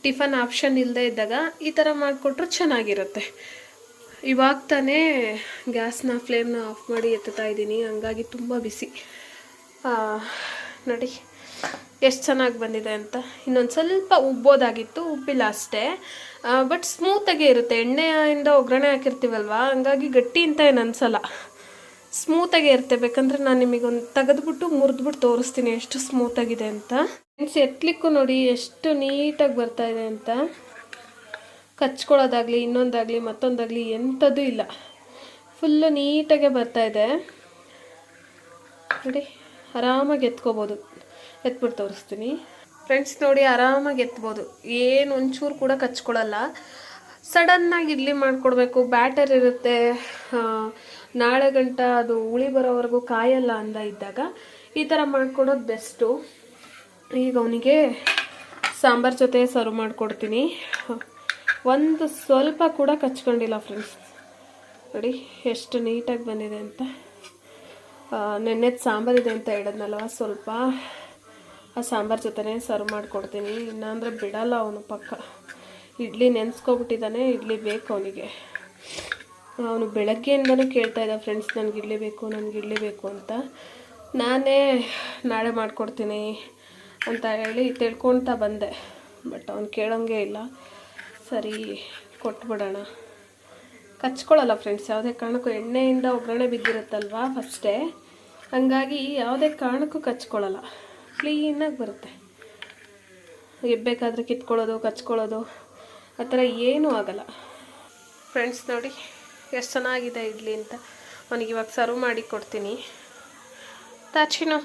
A: ಟಿಫನ್ ಆಪ್ಷನ್ ಇಲ್ಲದೆ ಇದ್ದಾಗ ಈ ಥರ ಮಾಡಿಕೊಟ್ರೆ ಚೆನ್ನಾಗಿರುತ್ತೆ. ಇವಾಗ ತಾನೇ ಗ್ಯಾಸ್ನ ಫ್ಲೇಮ್ನ ಆಫ್ ಮಾಡಿ ಎತ್ತುತ್ತಾ ಇದ್ದೀನಿ. ಹಂಗಾಗಿ ತುಂಬ ಬಿಸಿ. ನೋಡಿ ಎಷ್ಟು ಚೆನ್ನಾಗಿ ಬಂದಿದೆ ಅಂತ. ಇನ್ನೊಂದು ಸ್ವಲ್ಪ ಉಬ್ಬೋದಾಗಿತ್ತು, ಉಬ್ಬಿಲ್ಲ ಅಷ್ಟೇ. ಬಟ್ ಸ್ಮೂತಾಗೇ ಇರುತ್ತೆ, ಎಣ್ಣೆಯಿಂದ ಒಗ್ಗರಣೆ ಹಾಕಿರ್ತೀವಲ್ವ, ಹಂಗಾಗಿ ಗಟ್ಟಿ ಅಂತ ಏನು ಅನಿಸಲ್ಲ, ಸ್ಮೂತಾಗೇ ಇರುತ್ತೆ. ಬೇಕಂದ್ರೆ ನಾನು ನಿಮಗೊಂದು ತೆಗೆದ್ಬಿಟ್ಟು ಮುರಿದ್ಬಿಟ್ಟು ತೋರಿಸ್ತೀನಿ ಎಷ್ಟು ಸ್ಮೂತಾಗಿದೆ ಅಂತ. ಮೀನ್ಸ್ ಎತ್ತಲಿಕ್ಕೂ ನೋಡಿ ಎಷ್ಟು ನೀಟಾಗಿ ಬರ್ತಾಯಿದೆ ಅಂತ. ಕಚ್ಕೊಳ್ಳೋದಾಗಲಿ ಇನ್ನೊಂದಾಗಲಿ ಮತ್ತೊಂದಾಗಲಿ ಎಂಥದ್ದು ಇಲ್ಲ, ಫುಲ್ಲು ನೀಟಾಗೆ ಬರ್ತಾಯಿದೆ ನೋಡಿ. ಆರಾಮಾಗಿ ಎತ್ಕೋಬೋದು, ಎತ್ಬಿಟ್ಟು ತೋರಿಸ್ತೀನಿ ಫ್ರೆಂಡ್ಸ್. ನೋಡಿ ಆರಾಮಾಗಿ ಎತ್ಬೋದು, ಏನು ಒಂಚೂರು ಕೂಡ ಕಚ್ಕೊಳ್ಳಲ್ಲ. ಸಡನ್ನಾಗಿ ಇಡ್ಲಿ ಮಾಡಿಕೊಡ್ಬೇಕು, ಬ್ಯಾಟರ್ ಇರುತ್ತೆ, ನಾಳೆ ಗಂಟ ಅದು ಹುಳಿ ಬರೋವರೆಗೂ ಕಾಯಲ್ಲ ಅಂದ ಇದ್ದಾಗ ಈ ಥರ ಮಾಡಿಕೊಡೋದು ಬೆಸ್ಟು. ಈಗ ಅವನಿಗೆ ಸಾಂಬಾರು ಜೊತೆ ಸರ್ವ್ ಮಾಡಿಕೊಡ್ತೀನಿ. ಒಂದು ಸ್ವಲ್ಪ ಕೂಡ ಕಚ್ಕೊಂಡಿಲ್ಲ ಫ್ರೆಂಡ್ಸ್. ನೋಡಿ ಎಷ್ಟು ನೀಟಾಗಿ ಬಂದಿದೆ ಅಂತ. ನೆನ್ನೆದು ಸಾಂಬಾರಿದೆ ಅಂತ ಹೇಳಿದ್ನಲ್ವ, ಸ್ವಲ್ಪ ಆ ಸಾಂಬಾರು ಜೊತೆನೇ ಸರ್ವ್ ಮಾಡಿಕೊಡ್ತೀನಿ. ಇಲ್ಲಾಂದರೆ ಬಿಡಲ್ಲ ಅವನು ಪಕ್ಕ. ಇಡ್ಲಿ ನೆನೆಸ್ಕೊಬಿಟ್ಟಿದ್ದಾನೆ, ಇಡ್ಲಿ ಬೇಕು ಅವನಿಗೆ. ಅವನು ಬೆಳಗ್ಗೆಯಿಂದನೂ ಕೇಳ್ತಾಯಿದ್ದ ಫ್ರೆಂಡ್ಸ್, ನನಗೆ ಇಡ್ಲಿ ಬೇಕು, ನನಗೆ ಇಡ್ಲಿ ಬೇಕು ಅಂತ. ನಾನೇ ನಾಳೆ ಮಾಡಿಕೊಡ್ತೀನಿ ಅಂತ ಹೇಳಿ ತಿಳ್ಕೊಳ್ತಾ ಬಂದೆ. ಬಟ್ ಅವ್ನು ಕೇಳೋಂಗೆ ಇಲ್ಲ. ಸರಿ ಕೊಟ್ಬಿಡೋಣ. ಕಚ್ಕೊಳ್ಳಲ್ಲ ಫ್ರೆಂಡ್ಸ್, ಯಾವುದೇ ಕಾರಣಕ್ಕೂ. ಎಣ್ಣೆಯಿಂದ ಒಗ್ಗರಣೆ ಬಿದ್ದಿರುತ್ತಲ್ವ ಫಸ್ಟೇ, ಹಂಗಾಗಿ ಯಾವುದೇ ಕಾರಣಕ್ಕೂ ಕಚ್ಕೊಳ್ಳಲ್ಲ, ಕ್ಲೀನಾಗಿ ಬರುತ್ತೆ. ಎಬ್ಬಬೇಕಾದ್ರೆ ಕಿತ್ಕೊಳ್ಳೋದು ಕಚ್ಕೊಳ್ಳೋದು ಆ ಥರ ಏನೂ ಆಗಲ್ಲ ಫ್ರೆಂಡ್ಸ್. ನೋಡಿ ಎಷ್ಟು ಚೆನ್ನಾಗಿದೆ ಇಡ್ಲಿ ಅಂತ. ಅವನಿಗೆ ಇವಾಗ ಸರ್ವ್ ಮಾಡಿ ಕೊಡ್ತೀನಿ. ತಾಚಿನೋ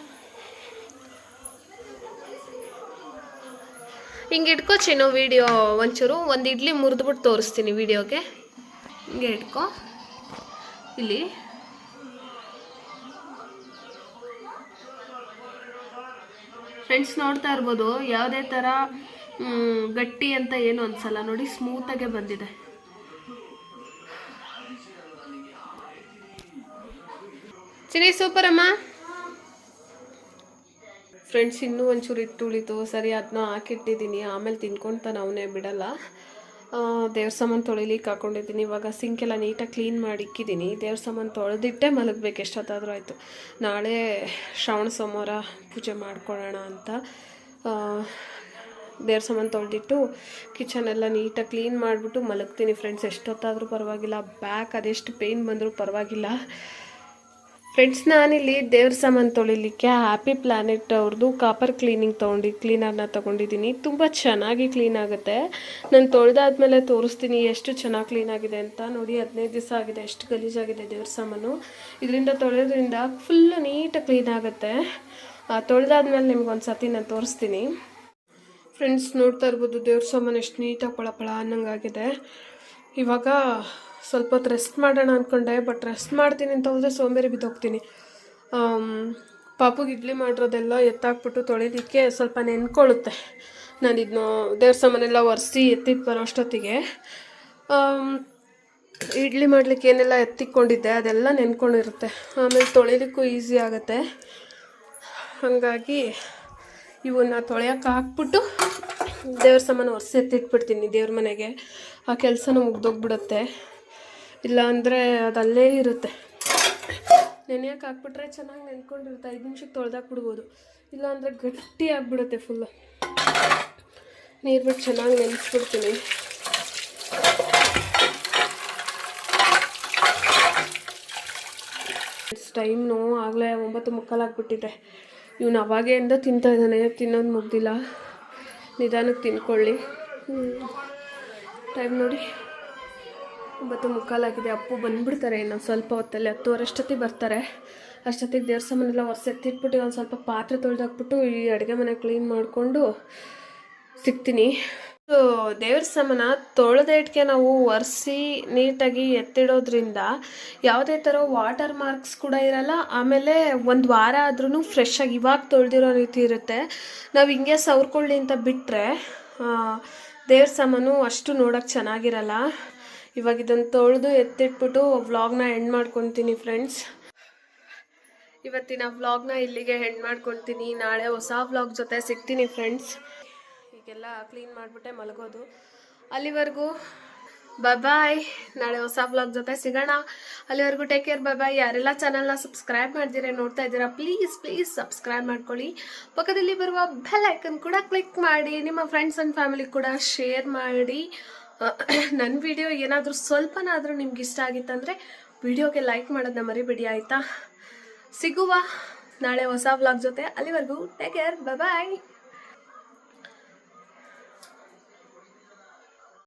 A: ಹಿಂಗೆ ಇಟ್ಕೋ ಚಿನ್ನು, ವೀಡಿಯೋ ಒಂಚೂರು ಒಂದು ಇಡ್ಲಿ ಮುರಿದ್ಬಿಟ್ಟು ತೋರಿಸ್ತೀನಿ ವೀಡಿಯೋಗೆ. ಹಿಂಗೆ ಇಟ್ಕೋ ಇಲ್ಲಿ. ಫ್ರೆಂಡ್ಸ್ ನೋಡ್ತಾ ಇರ್ಬೋದು, ಯಾವುದೇ ಥರ ಗಟ್ಟಿ ಅಂತ ಏನು ಅನ್ಸಲ್ಲ ನೋಡಿ, ಸ್ಮೂತಾಗೆ ಬಂದಿದೆ. ಚಿನಿ ಸೂಪರ್ ಅಮ್ಮ. ಫ್ರೆಂಡ್ಸ್ ಇನ್ನೂ ಒಂಚೂರು ಇಟ್ಟು ಉಳಿತು, ಸರಿ ಅದನ್ನ ಹಾಕಿಟ್ಟಿದ್ದೀನಿ, ಆಮೇಲೆ ತಿನ್ಕೊಳ್ತಾನೆ, ಅವನೇ ಬಿಡಲ್ಲ. ದೇವ್ರ ಸಾಮಾನು ತೊಳಿಲಿಕ್ಕೆ ಹಾಕೊಂಡಿದ್ದೀನಿ. ಇವಾಗ ಸಿಂಕೆಲ್ಲ ನೀಟಾಗಿ ಕ್ಲೀನ್ ಮಾಡಿ ಇಕ್ಕಿದ್ದೀನಿ. ದೇವ್ರ ಸಾಮಾನು ತೊಳೆದಿಟ್ಟೆ ಮಲಗಬೇಕು, ಎಷ್ಟೊತ್ತಾದರೂ ಆಯಿತು. ನಾಳೆ ಶ್ರಾವಣ ಸೋಮವಾರ ಪೂಜೆ ಮಾಡ್ಕೊಳ್ಳೋಣ ಅಂತ ದೇವ್ರ ಸಾಮಾನು ತೊಳೆದಿಟ್ಟು ಕಿಚನೆಲ್ಲ ನೀಟಾಗಿ ಕ್ಲೀನ್ ಮಾಡಿಬಿಟ್ಟು ಮಲಗ್ತೀನಿ ಫ್ರೆಂಡ್ಸ್. ಎಷ್ಟೊತ್ತಾದರೂ ಪರವಾಗಿಲ್ಲ, ಬ್ಯಾಕ್ ಅದೆಷ್ಟು ಪೇಯ್ನ್ ಬಂದರೂ ಪರವಾಗಿಲ್ಲ ಫ್ರೆಂಡ್ಸ್. ನಾನಿಲ್ಲಿ ದೇವ್ರ ಸಾಮಾನು ತೊಳಿಲಿಕ್ಕೆ ಹ್ಯಾಪಿ ಪ್ಲ್ಯಾನೆಟ್ ಅವ್ರದ್ದು ಕಾಪರ್ ಕ್ಲೀನರ್ನ ತೊಗೊಂಡಿದ್ದೀನಿ. ತುಂಬ ಚೆನ್ನಾಗಿ ಕ್ಲೀನ್ ಆಗುತ್ತೆ. ನಾನು ತೊಳೆದಾದ್ಮೇಲೆ ತೋರಿಸ್ತೀನಿ ಎಷ್ಟು ಚೆನ್ನಾಗಿ ಕ್ಲೀನ್ ಆಗಿದೆ ಅಂತ. ನೋಡಿ 15 ದಿವಸ ಆಗಿದೆ, ಎಷ್ಟು ಗಲೀಜಾಗಿದೆ ದೇವ್ರ ಸಾಮಾನು. ಇದರಿಂದ ತೊಳೆಯೋದ್ರಿಂದ ಫುಲ್ಲು ನೀಟಾಗಿ ಕ್ಲೀನ್ ಆಗುತ್ತೆ. ತೊಳೆದಾದ್ಮೇಲೆ ನಿಮ್ಗೊಂದು ಸತಿ ನಾನು ತೋರಿಸ್ತೀನಿ ಫ್ರೆಂಡ್ಸ್. ನೋಡ್ತಾ ಇರ್ಬೋದು ದೇವ್ರ ಸಾಮಾನು ಎಷ್ಟು ನೀಟಾಗಿ ಪಳ ಅನ್ನಂಗಾಗಿದೆ. ಇವಾಗ ಸ್ವಲ್ಪ ಹೊತ್ತು ರೆಸ್ಟ್ ಮಾಡೋಣ ಅಂದ್ಕೊಂಡೆ, ಬಟ್ ರೆಸ್ಟ್ ಮಾಡ್ತೀನಿ ಅಂತ ಹೋದರೆ ಸೋಂಬೇರಿ ಬಿದ್ದೋಗ್ತೀನಿ. ಪಾಪುಗೆ ಇಡ್ಲಿ ಮಾಡಿರೋದೆಲ್ಲ ಎತ್ತಾಕ್ಬಿಟ್ಟು ತೊಳೆಯೋದಕ್ಕೆ ಸ್ವಲ್ಪ ನೆನ್ಕೊಳ್ಳುತ್ತೆ. ನಾನು ಇದನ್ನು ದೇವ್ರ ಸಾಮಾನೆಲ್ಲ ಒರೆಸಿ ಎತ್ತಿಟ್ಟು ಬರೋ ಅಷ್ಟೊತ್ತಿಗೆ ಇಡ್ಲಿ ಮಾಡಲಿಕ್ಕೆ ಏನೆಲ್ಲ ಎತ್ತಿಕ್ಕೊಂಡಿದ್ದೆ ಅದೆಲ್ಲ ನೆನ್ಕೊಂಡಿರುತ್ತೆ. ಆಮೇಲೆ ತೊಳೆಯೋದಕ್ಕೂ ಈಸಿ ಆಗುತ್ತೆ. ಹಾಗಾಗಿ ಇವನ್ನ ತೊಳೆಯೋಕೆ ಹಾಕ್ಬಿಟ್ಟು ದೇವ್ರ ಸಾಮಾನು ಒರೆಸಿ ಎತ್ತಿಟ್ಬಿಡ್ತೀನಿ ದೇವ್ರ ಮನೆಗೆ. ಆ ಕೆಲಸನೂ ಮುಗ್ದೋಗ್ಬಿಡುತ್ತೆ. ಇಲ್ಲ ಅಂದರೆ ಅದಲ್ಲೇ ಇರುತ್ತೆ. ನೆನೆಯೋಕೆ ಹಾಕ್ಬಿಟ್ರೆ ಚೆನ್ನಾಗಿ ನೆನ್ಕೊಂಡಿರುತ್ತೆ, 5 ನಿಮಿಷಕ್ಕೆ ತೊಳೆದಾಕ್ಬಿಡ್ಬೋದು. ಇಲ್ಲಾಂದರೆ ಗಟ್ಟಿ ಆಗಿಬಿಡುತ್ತೆ ಫುಲ್ಲು. ನೀರು ಬಿಟ್ಟು ಚೆನ್ನಾಗಿ ನೆನೆಸ್ಬಿಡ್ತೀನಿ. ಟೈಮ್ನು ಆಗಲೇ 9:45 ಆಗಿಬಿಟ್ಟಿದೆ. ಇವನು ಅವಾಗೆಯಿಂದ ತಿಂತಾ ಇದ್ದಾನೆ, ತಿನ್ನೋದು ಮುಗ್ದಿಲ್ಲ. ನಿಧಾನಕ್ಕೆ ತಿನ್ಕೊಳ್ಳಿ. ಟೈಮ್ ನೋಡಿ 9:45 ಆಗಿದೆ. ಅಪ್ಪು ಬಂದುಬಿಡ್ತಾರೆ ಇನ್ನು ಸ್ವಲ್ಪ ಹೊತ್ತಲ್ಲಿ, 10:15 ಅಷ್ಟೊತ್ತಿಗೆ ಬರ್ತಾರೆ. ಅಷ್ಟೊತ್ತಿಗೆ ದೇವ್ರ ಸಾಮಾನೆಲ್ಲ ಒರೆಸಿ ಎತ್ತಿಟ್ಬಿಟ್ಟು ಒಂದು ಸ್ವಲ್ಪ ಪಾತ್ರೆ ತೊಳೆದಾಕ್ಬಿಟ್ಟು ಈ ಅಡುಗೆ ಮನೆ ಕ್ಲೀನ್ ಮಾಡಿಕೊಂಡು ಸಿಗ್ತೀನಿ. ದೇವ್ರ ಸಾಮಾನ ತೊಳೆದೇಟ್ಗೆ ನಾವು ಒರೆಸಿ ನೀಟಾಗಿ ಎತ್ತಿಡೋದ್ರಿಂದ ಯಾವುದೇ ಥರ ವಾಟರ್ ಮಾರ್ಕ್ಸ್ ಕೂಡ ಇರಲ್ಲ. ಆಮೇಲೆ ಒಂದು ವಾರ ಆದ್ರೂ ಫ್ರೆಶ್ ಆಗಿ ಇವಾಗ ತೊಳೆದಿರೋ ರೀತಿ ಇರುತ್ತೆ. ನಾವು ಹಿಂಗೆ ಸವ್ರ್ಕೊಳ್ಳಿ ಅಂತ ಬಿಟ್ಟರೆ ದೇವ್ರ ಸಾಮಾನು ಅಷ್ಟು ನೋಡೋಕ್ಕೆ ಚೆನ್ನಾಗಿರಲ್ಲ. ಇವಾಗ ಇದನ್ನು ತೊಳೆದು ಎತ್ತಿಟ್ಬಿಟ್ಟು ವ್ಲಾಗ್ನ ಎಂಡ್ ಮಾಡ್ಕೊತೀನಿ ಫ್ರೆಂಡ್ಸ್. ಇವತ್ತಿನ ವ್ಲಾಗ್ನ ಇಲ್ಲಿಗೆ ಎಂಡ್ ಮಾಡ್ಕೊತೀನಿ. ನಾಳೆ ಹೊಸ ವ್ಲಾಗ್ ಜೊತೆ ಸಿಗ್ತೀನಿ ಫ್ರೆಂಡ್ಸ್. ಈಗೆಲ್ಲ ಕ್ಲೀನ್ ಮಾಡಿಬಿಟ್ಟೆ ಮಲಗೋದು. ಅಲ್ಲಿವರೆಗೂ ಬಾಯ್. ನಾಳೆ ಹೊಸ ವ್ಲಾಗ್ ಜೊತೆ ಸಿಗೋಣ. ಅಲ್ಲಿವರೆಗೂ ಟೇಕ್ ಕೇರ್. ಬಾಯ್. ಯಾರೆಲ್ಲ ಚಾನಲ್ನ ಸಬ್ಸ್ಕ್ರೈಬ್ ಮಾಡ್ದಿರ ನೋಡ್ತಾ ಇದ್ದೀರಾ, ಪ್ಲೀಸ್ ಸಬ್ಸ್ಕ್ರೈಬ್ ಮಾಡ್ಕೊಳ್ಳಿ. ಪಕ್ಕದಲ್ಲಿ ಬರುವ ಬೆಲ್ ಐಕನ್ ಕೂಡ ಕ್ಲಿಕ್ ಮಾಡಿ. ನಿಮ್ಮ ಫ್ರೆಂಡ್ಸ್ ಆ್ಯಂಡ್ ಫ್ಯಾಮಿಲಿ ಕೂಡ ಶೇರ್ ಮಾಡಿ. ನನ್ನ ವಿಡಿಯೋ ಏನಾದರೂ ಸ್ವಲ್ಪನಾದರೂ ನಿಮ್ಗೆ ಇಷ್ಟ ಆಗಿತ್ತಂದರೆ ವಿಡಿಯೋಗೆ ಲೈಕ್ ಮಾಡೋದನ್ನ ಮರಿಬೇಡಿ ಆಯಿತಾ. ಸಿಗುವ ನಾಳೆ ಹೊಸ ವ್ಲಾಗ್ ಜೊತೆ. ಅಲ್ಲಿವರೆಗೂ ಟೇಕ್ ಕೇರ್. ಬಾಯ್.